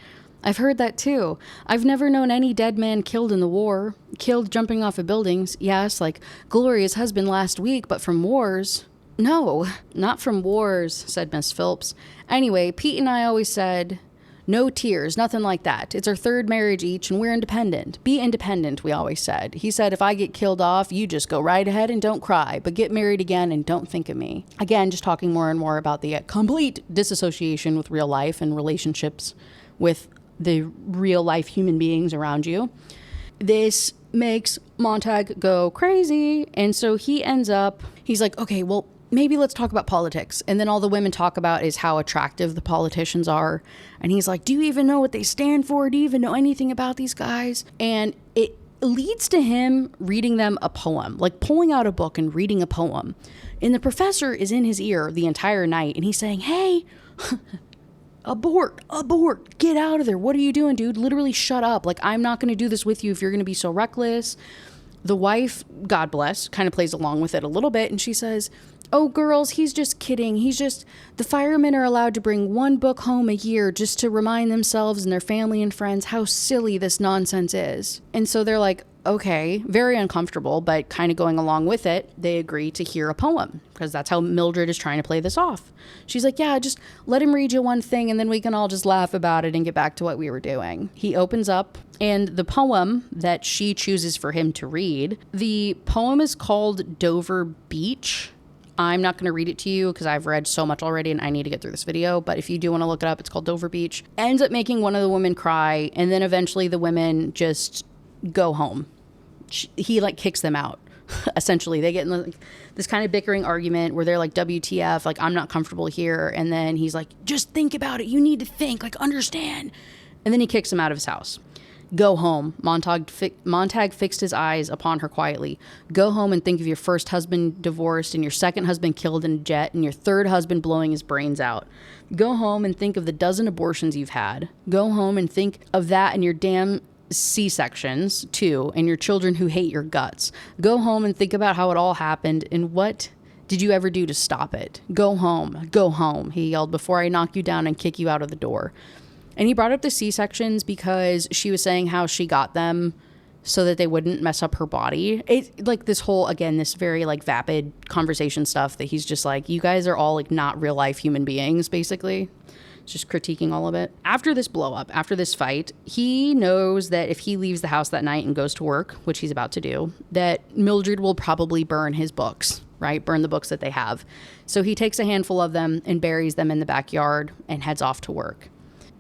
I've heard that too. I've never known any dead man killed in the war. Killed jumping off of buildings. Yes, like Gloria's husband last week, but from wars. No, not from wars, said Miss Phillips. Anyway, Pete and I always said, no tears, nothing like that. It's our third marriage each, and we're independent. Be independent, we always said. He said, if I get killed off, you just go right ahead and don't cry, but get married again and don't think of me. Again, just talking more and more about the complete disassociation with real life and relationships with the real life human beings around you. This makes Montag go crazy, and so he's like, okay, well, maybe let's talk about politics. And then all the women talk about is how attractive the politicians are. And he's like, do you even know what they stand for? Do you even know anything about these guys? And it leads to him reading them a poem, like pulling out a book and reading a poem. And the professor is in his ear the entire night. And he's saying, hey, abort, get out of there. What are you doing, dude? Literally shut up. Like, I'm not going to do this with you if you're going to be so reckless. The wife, God bless, kind of plays along with it a little bit. And she says, oh, girls, he's just kidding. The firemen are allowed to bring one book home a year just to remind themselves and their family and friends how silly this nonsense is. And so they're like, okay, very uncomfortable, but kind of going along with it, they agree to hear a poem because that's how Mildred is trying to play this off. She's like, yeah, just let him read you one thing and then we can all just laugh about it and get back to what we were doing. He opens up, and the poem that she chooses for him to read, the poem is called Dover Beach. I'm not going to read it to you because I've read so much already and I need to get through this video. But if you do want to look it up, it's called Dover Beach. Ends up making one of the women cry. And then eventually the women just go home. He like kicks them out. Essentially, they get in this kind of bickering argument where they're like, WTF, like, I'm not comfortable here. And then he's like, just think about it. You need to think, like, understand. And then he kicks them out of his house. Go home. Montag fixed his eyes upon her quietly. Go home and think of your first husband divorced and your second husband killed in a jet and your third husband blowing his brains out. Go home and think of the dozen abortions you've had. Go home and think of that and your damn C-sections too, and your children who hate your guts. Go home and think about how it all happened and what did you ever do to stop it. Go home, he yelled, before I knock you down and kick you out of the door. And he brought up the C-sections because she was saying how she got them so that they wouldn't mess up her body. It like this whole, again, this very like vapid conversation stuff that he's just like, you guys are all like not real life human beings, basically. Just critiquing all of it. After this blow up, after this fight, he knows that if he leaves the house that night and goes to work, which he's about to do, that Mildred will probably burn his books, right? Burn the books that they have. So he takes a handful of them and buries them in the backyard and heads off to work.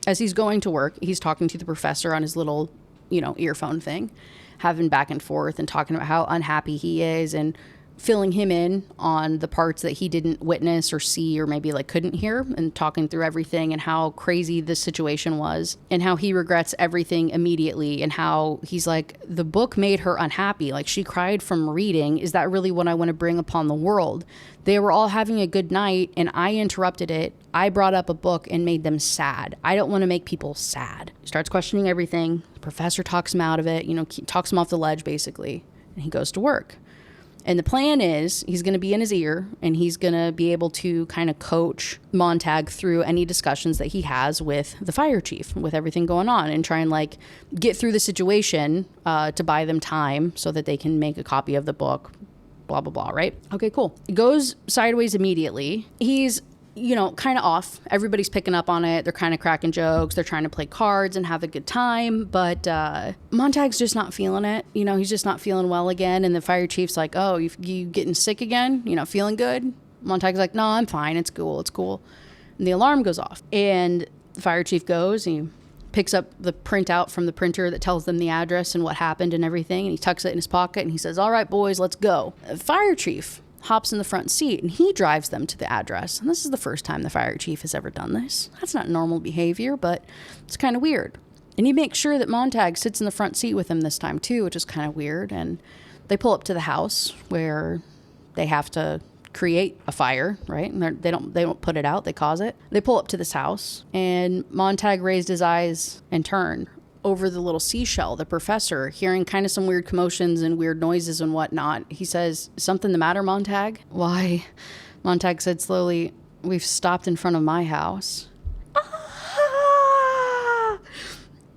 As he's going to work, he's talking to the professor on his little, earphone thing, having back and forth and talking about how unhappy he is and filling him in on the parts that he didn't witness or see or maybe like couldn't hear, and talking through everything and how crazy this situation was and how he regrets everything immediately, and how he's like, the book made her unhappy. Like, she cried from reading. Is that really what I want to bring upon the world? They were all having a good night and I interrupted it. I brought up a book and made them sad. I don't want to make people sad. He starts questioning everything. The professor talks him out of it, talks him off the ledge basically, and he goes to work. And the plan is he's going to be in his ear and he's going to be able to kind of coach Montag through any discussions that he has with the fire chief, with everything going on, and try and like get through the situation to buy them time so that they can make a copy of the book, blah, blah, blah, right? Okay, cool. It goes sideways immediately. He's kind of off. Everybody's picking up on it. They're kind of cracking jokes. They're trying to play cards and have a good time. But Montag's just not feeling it. He's just not feeling well again. And the fire chief's like, oh, you getting sick again? Feeling good? Montag's like, no, I'm fine. It's cool. It's cool. And the alarm goes off. And the fire chief goes and he picks up the printout from the printer that tells them the address and what happened and everything. And he tucks it in his pocket and he says, all right, boys, let's go. The fire chief hops in the front seat and he drives them to the address. And this is the first time the fire chief has ever done this. That's not normal behavior, but it's kind of weird. And he makes sure that Montag sits in the front seat with him this time too, which is kind of weird. And they pull up to the house where they have to create a fire, right? And they don't put it out, they cause it. They pull up to this house and Montag raised his eyes and turned. Over the little seashell, the professor, hearing kind of some weird commotions and weird noises and whatnot, he says, something the matter, Montag? Why? Montag said slowly, we've stopped in front of my house. Ah!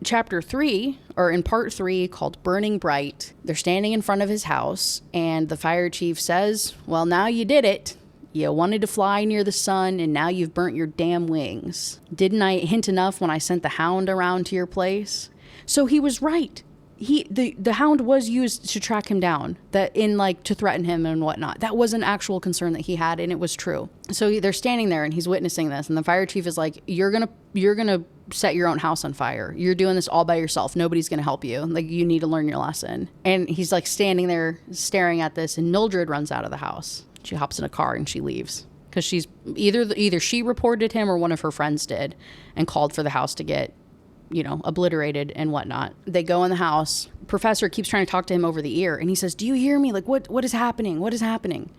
Chapter 3, or in part 3, called Burning Bright, they're standing in front of his house and the fire chief says, well, now you did it. You wanted to fly near the sun, and now you've burnt your damn wings. Didn't I hint enough when I sent the hound around to your place? So he was right. The hound was used to track him down, to threaten him and whatnot. That was an actual concern that he had, and it was true. So they're standing there, and he's witnessing this, and the fire chief is like, you're gonna set your own house on fire. You're doing this all by yourself. Nobody's gonna help you. Like, you need to learn your lesson. And he's like standing there staring at this, and Mildred runs out of the house. She hops in a car and she leaves because she's either she reported him or one of her friends did and called for the house to get, obliterated and whatnot. They go in the house. Professor keeps trying to talk to him over the ear and he says, do you hear me? Like, what is happening? What is happening?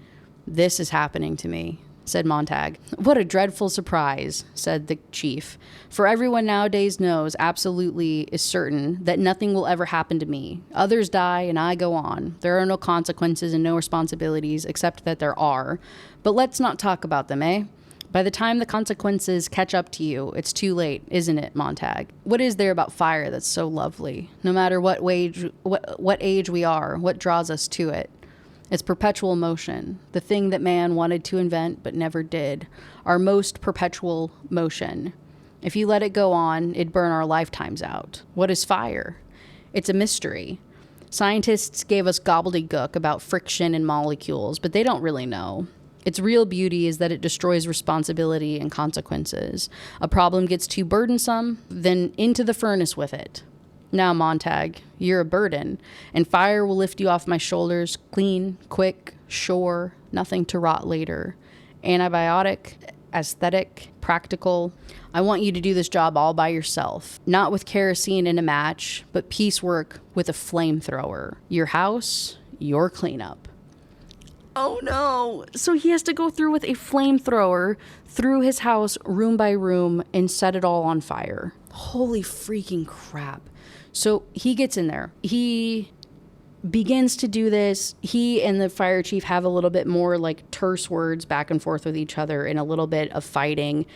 This is happening to me, said Montag. What a dreadful surprise, said the chief. For everyone nowadays knows, absolutely is certain, that nothing will ever happen to me. Others die and I go on. There are no consequences and no responsibilities, except that there are. But let's not talk about them, eh? By the time the consequences catch up to you, it's too late, isn't it, Montag? What is there about fire that's so lovely? No matter what age we are, what draws us to it? It's perpetual motion, the thing that man wanted to invent but never did, our most perpetual motion. If you let it go on, it'd burn our lifetimes out. What is fire? It's a mystery. Scientists gave us gobbledygook about friction and molecules, but they don't really know. Its real beauty is that it destroys responsibility and consequences. A problem gets too burdensome, then into the furnace with it. Now, Montag, you're a burden, and fire will lift you off my shoulders, clean, quick, sure, nothing to rot later. Antibiotic, aesthetic, practical. I want you to do this job all by yourself, not with kerosene and a match, but piecework with a flamethrower. Your house, your cleanup. Oh no. So he has to go through with a flamethrower through his house, room by room, and set it all on fire. Holy freaking crap. So he gets in there. He begins to do this. He and the fire chief have a little bit more like terse words back and forth with each other and a little bit of fighting.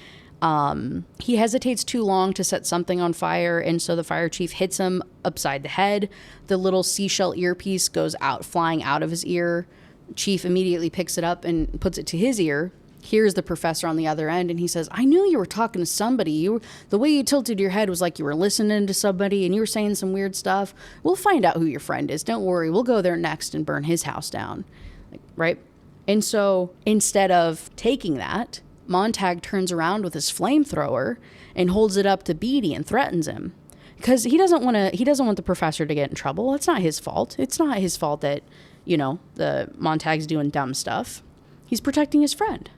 He hesitates too long to set something on fire, and so the fire chief hits him upside the head. The little seashell earpiece goes out, flying out of his ear. Chief immediately picks it up and puts it to his ear. Here's the professor on the other end, and he says, I knew you were talking to somebody. The way you tilted your head was like you were listening to somebody, and you were saying some weird stuff. We'll find out who your friend is. Don't worry. We'll go there next and burn his house down. Right? And so instead of taking that, Montag turns around with his flamethrower and holds it up to Beatty and threatens him. because he doesn't want the professor to get in trouble. It's not his fault. It's not his fault that, the Montag's doing dumb stuff. He's protecting his friend.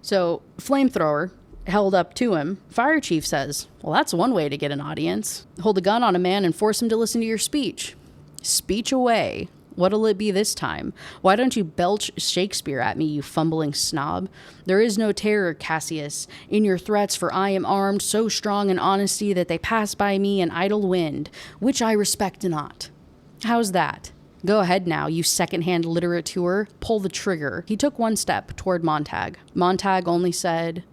So flamethrower held up to him. Fire chief says, well, that's one way to get an audience. Hold a gun on a man and force him to listen to your speech. Speech away. What'll it be this time? Why don't you belch Shakespeare at me, you fumbling snob? There is no terror, Cassius, in your threats, for I am armed so strong in honesty that they pass by me in idle wind, which I respect not. How's that? Go ahead now, you second-hand literateur. Pull the trigger. He took one step toward Montag. Montag only said,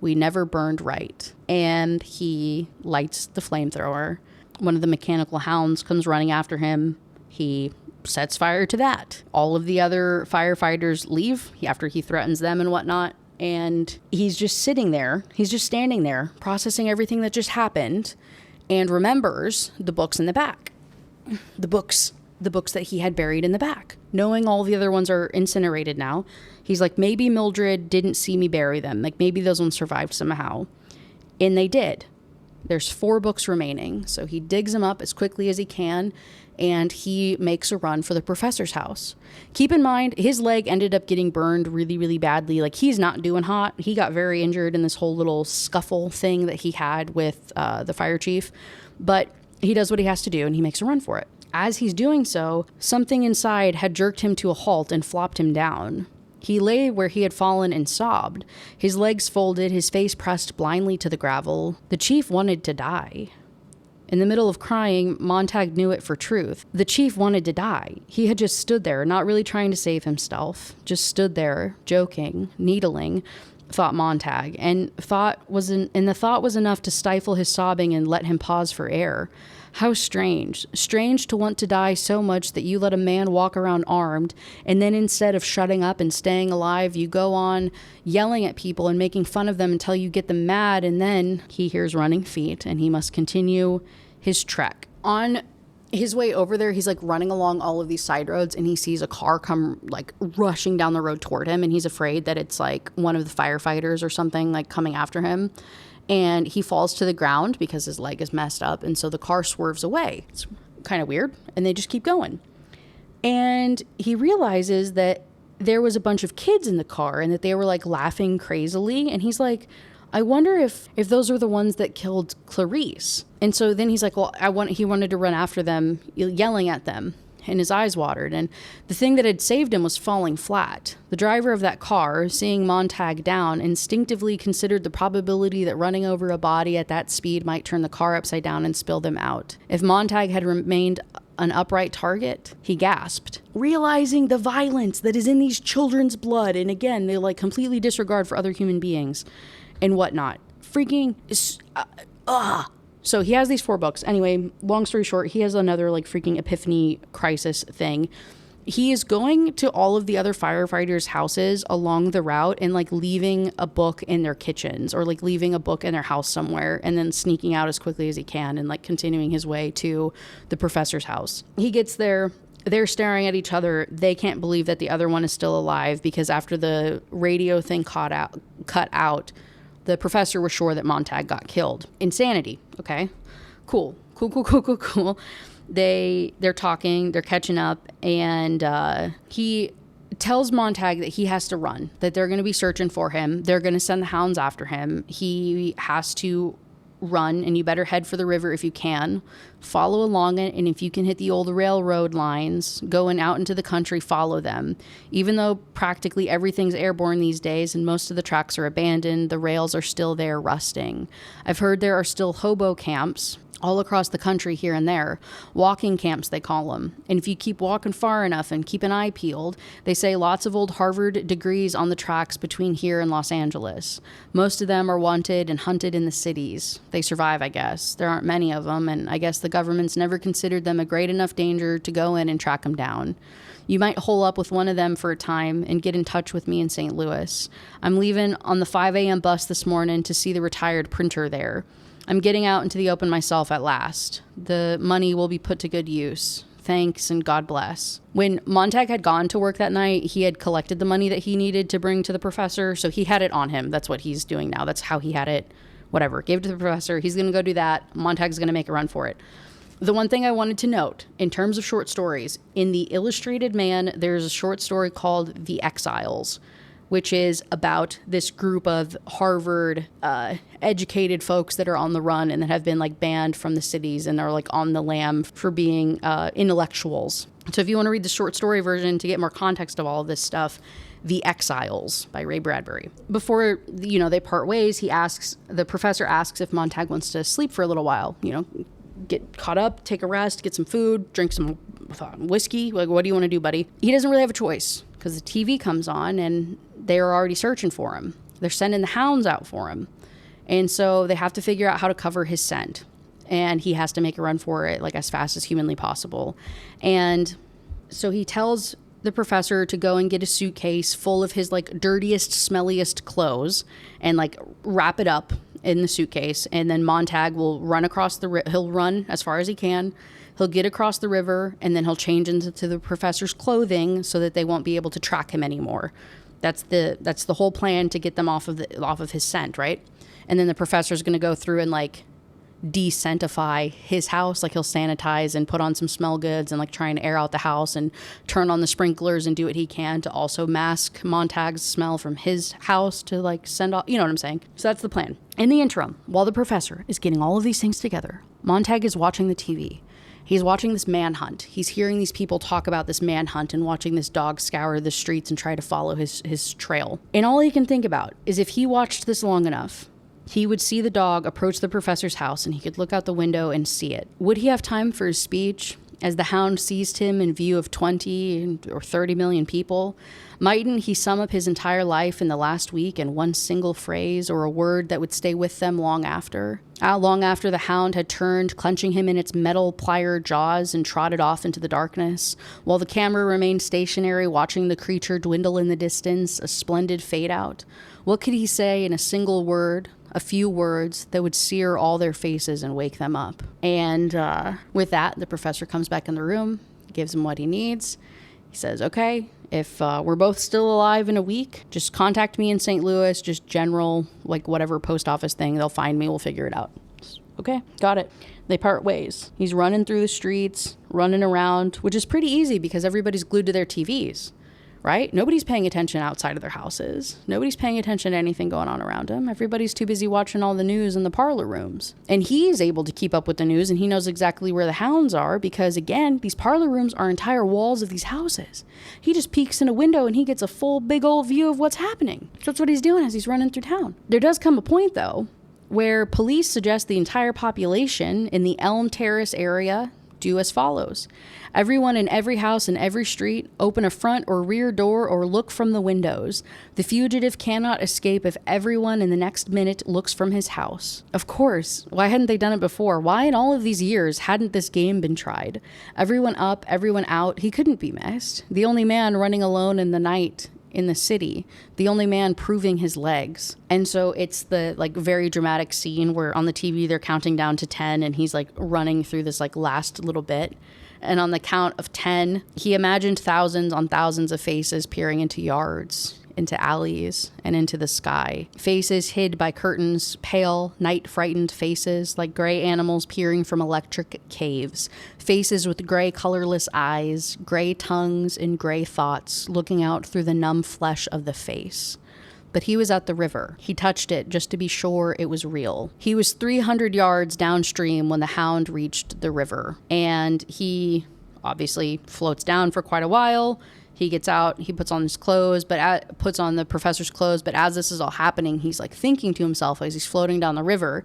we never burned right. And he lights the flamethrower. One of the mechanical hounds comes running after him. He sets fire to that. All of the other firefighters leave after he threatens them and whatnot. And he's just sitting there. He's just standing there, processing everything that just happened, and remembers the books in the back. The books that he had buried in the back. Knowing all the other ones are incinerated now, he's like, maybe Mildred didn't see me bury them. Like, maybe those ones survived somehow. And they did. There's 4 books remaining. So he digs them up as quickly as he can, and he makes a run for the professor's house. Keep in mind, his leg ended up getting burned really, really badly. Like, he's not doing hot. He got very injured in this whole little scuffle thing that he had with the fire chief. But he does what he has to do, and he makes a run for it. As he's doing so, something inside had jerked him to a halt and flopped him down. He lay where he had fallen and sobbed, his legs folded, his face pressed blindly to the gravel. The chief wanted to die. In the middle of crying, Montag knew it for truth. The chief wanted to die. He had just stood there, not really trying to save himself, just stood there, joking, needling, thought Montag, and the thought was enough to stifle his sobbing and let him pause for air. How strange to want to die so much that you let a man walk around armed, and then instead of shutting up and staying alive, you go on yelling at people and making fun of them until you get them mad, and then he hears running feet, and he must continue his trek. On his way over there, he's like running along all of these side roads, and he sees a car come like rushing down the road toward him, and he's afraid that it's like one of the firefighters or something like coming after him. And he falls to the ground because his leg is messed up. And so the car swerves away. It's kind of weird. And they just keep going. And he realizes that there was a bunch of kids in the car and that they were like laughing crazily. And he's like, I wonder if those are the ones that killed Clarice. And so then he's like, well, he wanted to run after them, yelling at them. And his eyes watered, and the thing that had saved him was falling flat. The driver of that car, seeing Montag down, instinctively considered the probability that running over a body at that speed might turn the car upside down and spill them out. If Montag had remained an upright target, he gasped, realizing the violence that is in these children's blood, and again, they like completely disregard for other human beings and whatnot. Freaking, So he has these 4 books. Anyway, long story short, he has another like freaking epiphany crisis thing. He is going to all of the other firefighters' houses along the route and like leaving a book in their kitchens or like leaving a book in their house somewhere and then sneaking out as quickly as he can and like continuing his way to the professor's house. He gets there. They're staring at each other. They can't believe that the other one is still alive because after the radio thing cut out, the professor was sure that Montag got killed. Insanity. Okay. Cool. They're talking, they're catching up, and he tells Montag that he has to run, that they're going to be searching for him. They're going to send the hounds after him. He has to run, and you better head for the river if you can. Follow along it, and if you can hit the old railroad lines going out into the country, follow them. Even though practically everything's airborne these days and most of the tracks are abandoned, the rails are still there rusting. I've heard there are still hobo camps all across the country here and there. Walking camps, they call them. And if you keep walking far enough and keep an eye peeled, they say lots of old Harvard degrees on the tracks between here and Los Angeles. Most of them are wanted and hunted in the cities. They survive, I guess. There aren't many of them, and I guess the government's never considered them a great enough danger to go in and track them down. You might hole up with one of them for a time and get in touch with me in St. Louis. I'm leaving on the 5 a.m. bus this morning to see the retired printer there. I'm getting out into the open myself at last. The money will be put to good use. Thanks and God bless. When Montag had gone to work that night, he had collected the money that he needed to bring to the professor, so he had it on him. That's what he's doing now. That's how he had it whatever. Gave it to the professor. He's going to go do that. Montag's going to make a run for it. The one thing I wanted to note in terms of short stories, in the Illustrated Man, there's a short story called The Exiles, which is about this group of Harvard educated folks that are on the run and that have been like banned from the cities and are like on the lam for being intellectuals. So if you want to read the short story version to get more context of all of this stuff, The Exiles by Ray Bradbury. Before, they part ways, the professor asks if Montag wants to sleep for a little while, get caught up, take a rest, get some food, drink some whiskey. Like, what do you want to do, buddy? He doesn't really have a choice because the TV comes on and they're already searching for him. They're sending the hounds out for him. And so they have to figure out how to cover his scent. And he has to make a run for it, like, as fast as humanly possible. And so he tells the professor to go and get a suitcase full of his, like, dirtiest, smelliest clothes and, like, wrap it up in the suitcase. And then Montag will run across he'll run as far as he can. He'll get across the river, and then he'll change into the professor's clothing so that they won't be able to track him anymore. That's the whole plan, to get them off of his scent, right? And then the professor's going to go through and, like, de-scentify his house. Like, he'll sanitize and put on some smell goods and, like, try and air out the house and turn on the sprinklers and do what he can to also mask Montag's smell from his house to, like, send off, you know what I'm saying? So that's the plan. In the interim, while the professor is getting all of these things together, Montag is watching the TV. He's watching this manhunt. He's hearing these people talk about this manhunt and watching this dog scour the streets and try to follow his trail. And all he can think about is, if he watched this long enough, he would see the dog approach the professor's house and he could look out the window and see it. Would he have time for his speech as the hound seized him in view of 20 or 30 million people? Mightn't he sum up his entire life in the last week in one single phrase or a word that would stay with them long after? Long after the hound had turned, clenching him in its metal plier jaws, and trotted off into the darkness, while the camera remained stationary, watching the creature dwindle in the distance, a splendid fade out. What could he say in a single word, a few words, that would sear all their faces and wake them up? And with that, the professor comes back in the room, gives him what he needs. He says, okay, if we're both still alive in a week, just contact me in St. Louis, just general, like, whatever post office thing, they'll find me, we'll figure it out. Okay, got it. They part ways. He's running through the streets, running around, which is pretty easy because everybody's glued to their TVs, right? Nobody's paying attention outside of their houses. Nobody's paying attention to anything going on around them. Everybody's too busy watching all the news in the parlor rooms. And he's able to keep up with the news, and he knows exactly where the hounds are because, again, these parlor rooms are entire walls of these houses. He just peeks in a window and he gets a full big old view of what's happening. So that's what he's doing as he's running through town. There does come a point, though, where police suggest the entire population in the Elm Terrace area do as follows. Everyone in every house and every street open a front or rear door or look from the windows. The fugitive cannot escape if everyone in the next minute looks from his house. Of course, why hadn't they done it before? Why in all of these years hadn't this game been tried? Everyone up, everyone out, he couldn't be missed. The only man running alone in the night in the city, the only man proving his legs. And so it's the, like, very dramatic scene where on the TV they're counting down to 10 and he's, like, running through this, like, last little bit. And on the count of 10, he imagined thousands on thousands of faces peering into yards, into alleys, and into the sky. Faces hid by curtains, pale, night-frightened faces like gray animals peering from electric caves. Faces with gray, colorless eyes, gray tongues, and gray thoughts looking out through the numb flesh of the face. But he was at the river. He touched it just to be sure it was real. He was 300 yards downstream when the hound reached the river, and he obviously floats down for quite a while. He gets out, he puts on his clothes, puts on the professor's clothes, but as this is all happening, he's, like, thinking to himself as he's floating down the river,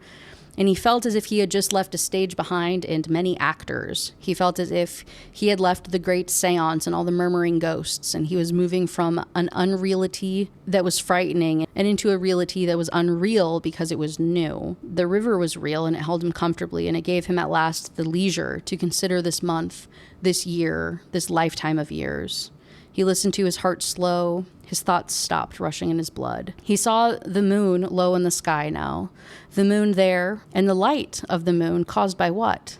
and he felt as if he had just left a stage behind and many actors. He felt as if he had left the great seance and all the murmuring ghosts, and he was moving from an unreality that was frightening and into a reality that was unreal because it was new. The river was real, and it held him comfortably, and it gave him at last the leisure to consider this month, this year, this lifetime of years. He listened to his heart slow. His thoughts stopped rushing in his blood. He saw the moon low in the sky now. The moon there, and the light of the moon caused by what?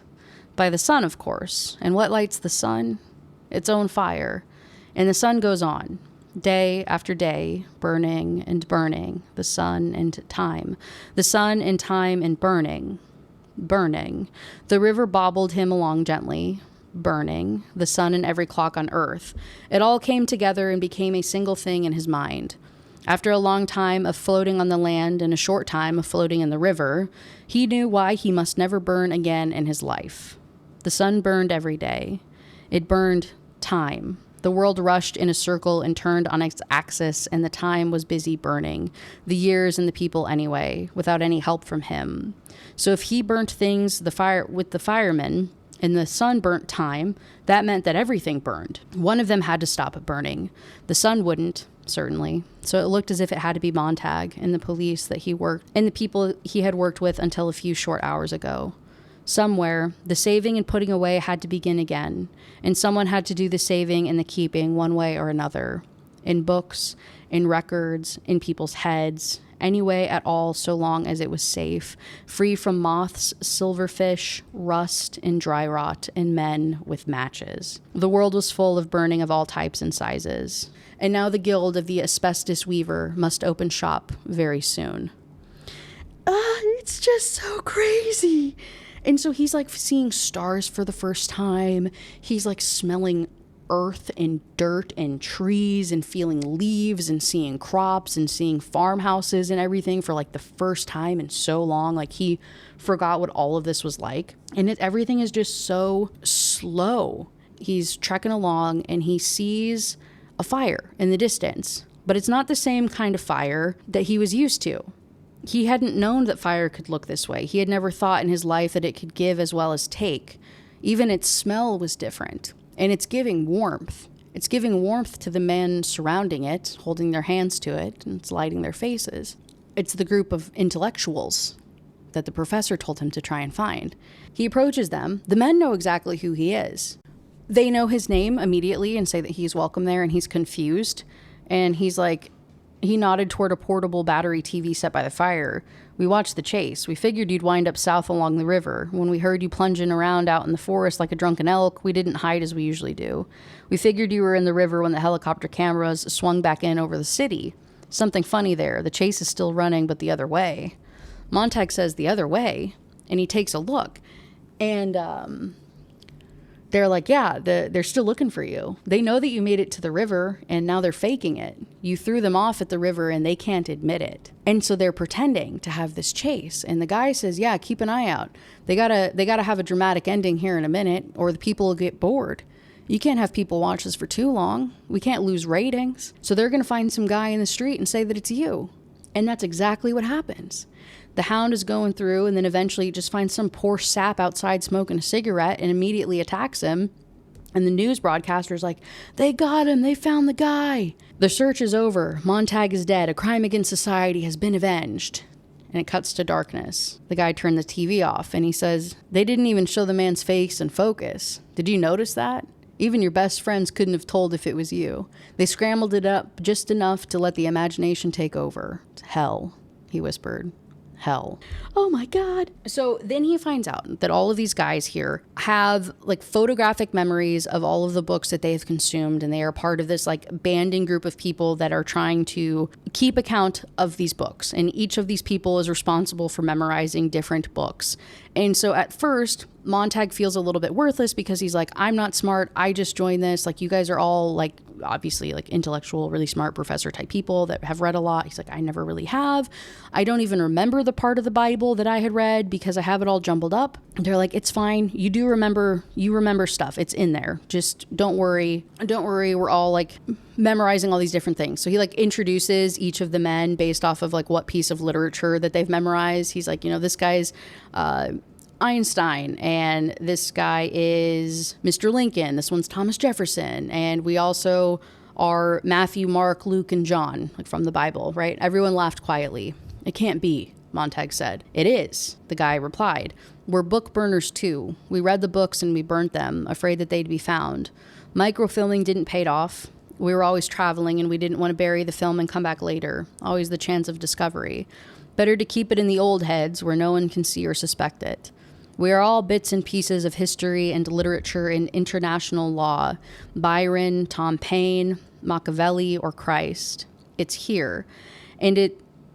By the sun, of course. And what lights the sun? Its own fire. And the sun goes on. Day after day, burning and burning, the sun and time. The sun and time and burning. Burning. The river bobbled him along gently. Burning. The sun and every clock on earth. It all came together and became a single thing in his mind. After a long time of floating on the land and a short time of floating in the river, he knew why he must never burn again in his life. The sun burned every day. It burned time. The world rushed in a circle and turned on its axis, and the time was busy burning, the years and the people anyway, without any help from him. So if he burnt things with the firemen, and the sun burnt time, that meant that everything burned. One of them had to stop burning. The sun wouldn't, certainly. So it looked as if it had to be Montag and the police that he worked, and the people he had worked with until a few short hours ago. Somewhere, the saving and putting away had to begin again, and someone had to do the saving and the keeping one way or another. In books, in records, in people's heads, any way at all so long as it was safe, free from moths, silverfish, rust, and dry rot, and men with matches. The world was full of burning of all types and sizes, and now the guild of the asbestos weaver must open shop very soon. It's just so crazy. And so he's like seeing stars for the first time. He's like smelling earth and dirt and trees and feeling leaves and seeing crops and seeing farmhouses and everything for like the first time in so long. Like he forgot what all of this was like. And everything is just so slow. He's trekking along and he sees a fire in the distance, but it's not the same kind of fire that he was used to. He hadn't known that fire could look this way. He had never thought in his life that it could give as well as take. Even its smell was different. And it's giving warmth. It's giving warmth to the men surrounding it, holding their hands to it, and it's lighting their faces. It's the group of intellectuals that the professor told him to try and find. He approaches them. The men know exactly who he is. They know his name immediately and say that he's welcome there, and he's confused. And he's like, he nodded toward a portable battery TV set by the fire. We watched the chase. We figured you'd wind up south along the river. When we heard you plunging around out in the forest like a drunken elk, we didn't hide as we usually do. We figured you were in the river when the helicopter cameras swung back in over the city. Something funny there. The chase is still running, but the other way. Montag says the other way, and he takes a look. And they're like, yeah, they're still looking for you. They know that you made it to the river, and now they're faking it. You threw them off at the river, and they can't admit it. And so they're pretending to have this chase. And the guy says, yeah, keep an eye out. They gotta have a dramatic ending here in a minute, or the people will get bored. You can't have people watch this for too long. We can't lose ratings. So they're gonna find some guy in the street and say that it's you. And that's exactly what happens. The hound is going through, and then eventually he just finds some poor sap outside smoking a cigarette and immediately attacks him. And the news broadcaster's like, they got him, they found the guy. The search is over. Montag is dead. A crime against society has been avenged. And it cuts to darkness. The guy turned the TV off, and he says, they didn't even show the man's face in focus. Did you notice that? Even your best friends couldn't have told if it was you. They scrambled it up just enough to let the imagination take over. Hell, he whispered. Hell. Oh my God. So then he finds out that all of these guys here have like photographic memories of all of the books that they have consumed, and they are part of this like banding group of people that are trying to keep account of these books. And each of these people is responsible for memorizing different books. And so at first, Montag feels a little bit worthless because he's like, I'm not smart. I just joined this. Like, you guys are all like, obviously like intellectual, really smart professor type people that have read a lot. He's like, I never really have. I don't even remember the part of the Bible that I had read because I have it all jumbled up. They're like, it's fine. You remember stuff. It's in there. Just don't worry. Don't worry. We're all like memorizing all these different things. So he like introduces each of the men based off of like what piece of literature that they've memorized. He's like, this guy's Einstein, and this guy is Mr. Lincoln. This one's Thomas Jefferson. And we also are Matthew, Mark, Luke, and John, like from the Bible, right? Everyone laughed quietly. It can't be, Montag said. It is, the guy replied. We're book burners too. We read the books and we burnt them, afraid that they'd be found. Microfilming didn't pay off. We were always traveling, and we didn't want to bury the film and come back later. Always the chance of discovery. Better to keep it in the old heads where no one can see or suspect it. We are all bits and pieces of history and literature and international law. Byron, Tom Paine, Machiavelli, or Christ. It's here. And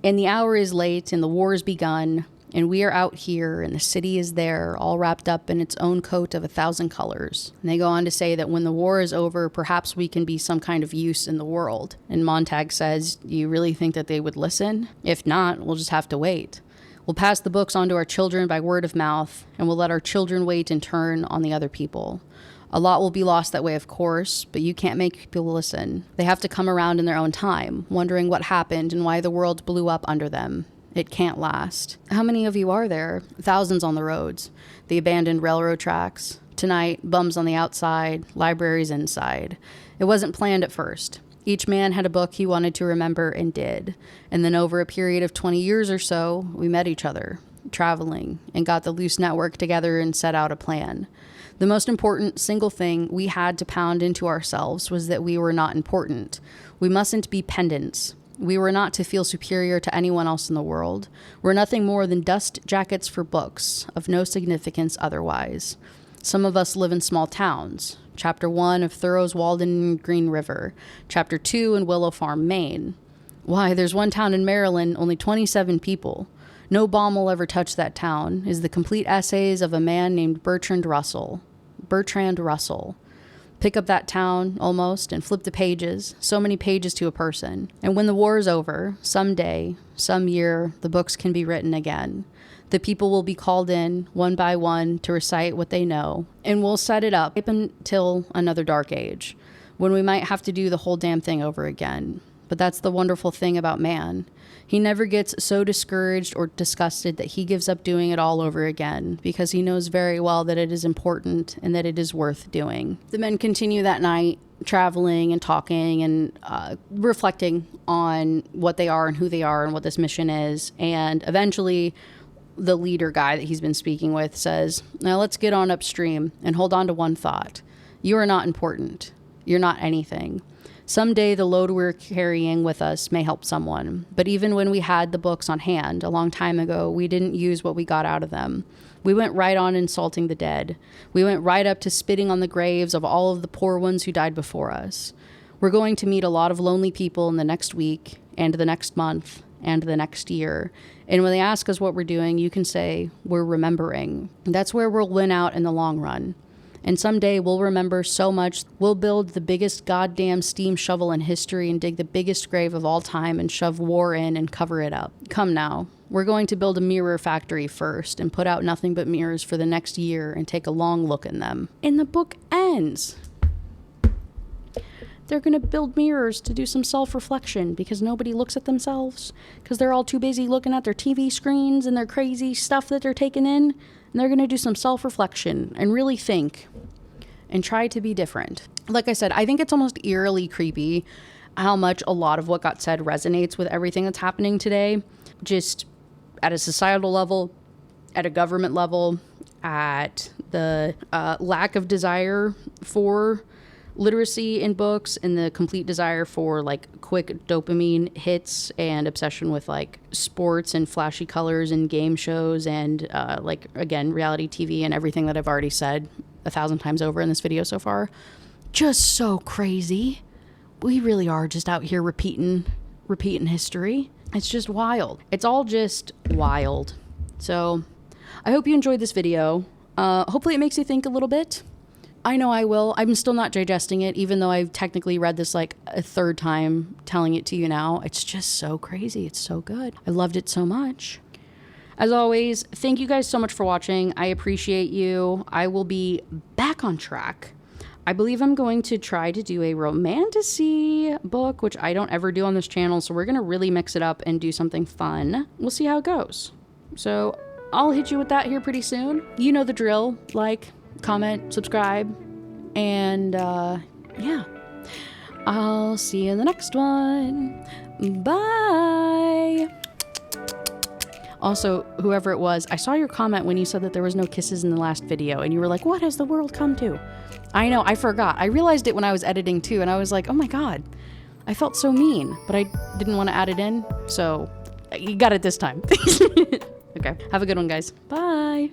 the hour is late, and the war has begun, and we are out here, and the city is there, all wrapped up in its own coat of 1,000 colors. And they go on to say that when the war is over, perhaps we can be some kind of use in the world. And Montag says, do you really think that they would listen? If not, we'll just have to wait. We'll pass the books on to our children by word of mouth, and we'll let our children wait in turn on the other people. A lot will be lost that way, of course, but you can't make people listen. They have to come around in their own time, wondering what happened and why the world blew up under them. It can't last. How many of you are there? Thousands on the roads, the abandoned railroad tracks. Tonight, bums on the outside, libraries inside. It wasn't planned at first. Each man had a book he wanted to remember and did. And then over a period of 20 years or so, we met each other, traveling, and got the loose network together and set out a plan. The most important single thing we had to pound into ourselves was that we were not important. We mustn't be pendants. We were not to feel superior to anyone else in the world. We're nothing more than dust jackets for books, of no significance otherwise. Some of us live in small towns. Chapter 1 of Thoreau's Walden Green River. Chapter 2 in Willow Farm, Maine. Why, there's one town in Maryland, only 27 people. No bomb will ever touch that town, is the complete essays of a man named Bertrand Russell. Pick up that town, almost, and flip the pages, so many pages to a person. And when the war is over, someday, some year, the books can be written again. The people will be called in, one by one, to recite what they know, and we'll set it up until another dark age, when we might have to do the whole damn thing over again. But that's the wonderful thing about man. He never gets so discouraged or disgusted that he gives up doing it all over again, because he knows very well that it is important and that it is worth doing. The men continue that night, traveling and talking and reflecting on what they are and who they are and what this mission is. And eventually, the leader guy that he's been speaking with says, now let's get on upstream and hold on to one thought. You are not important. You're not anything. Someday the load we're carrying with us may help someone. But even when we had the books on hand a long time ago, we didn't use what we got out of them. We went right on insulting the dead. We went right up to spitting on the graves of all of the poor ones who died before us. We're going to meet a lot of lonely people in the next week and the next month and the next year. And when they ask us what we're doing, you can say, we're remembering. That's where we'll win out in the long run. And someday we'll remember so much, we'll build the biggest goddamn steam shovel in history and dig the biggest grave of all time and shove war in and cover it up. Come now. We're going to build a mirror factory first and put out nothing but mirrors for the next year and take a long look in them. And the book ends. They're going to build mirrors to do some self-reflection because nobody looks at themselves because they're all too busy looking at their TV screens and their crazy stuff that they're taking in. And they're going to do some self-reflection and really think and try to be different. Like I said, I think it's almost eerily creepy how much a lot of what got said resonates with everything that's happening today, just at a societal level, at a government level, at the lack of desire for literacy in books and the complete desire for like quick dopamine hits and obsession with like sports and flashy colors and game shows and like, again, reality TV and everything that I've already said 1,000 times over in this video so far. Just so crazy. We really are just out here repeating history. It's just wild. It's all just wild. So I hope you enjoyed this video. Hopefully it makes you think a little bit. I know I will. I'm still not digesting it, even though I've technically read this like a third time telling it to you now. It's just so crazy. It's so good. I loved it so much. As always, thank you guys so much for watching. I appreciate you. I will be back on track. I believe I'm going to try to do a romantasy book, which I don't ever do on this channel. So we're going to really mix it up and do something fun. We'll see how it goes. So I'll hit you with that here pretty soon. You know the drill. Like, comment, subscribe, and yeah, I'll see you in the next one. Bye. Also, whoever it was, I saw your comment when you said that there was no kisses in the last video, and you were like, what has the world come to? I know, I forgot. I realized it when I was editing too, and I was like, oh my god, I felt so mean, but I didn't want to add it in, so you got it this time. Okay, have a good one, guys. Bye.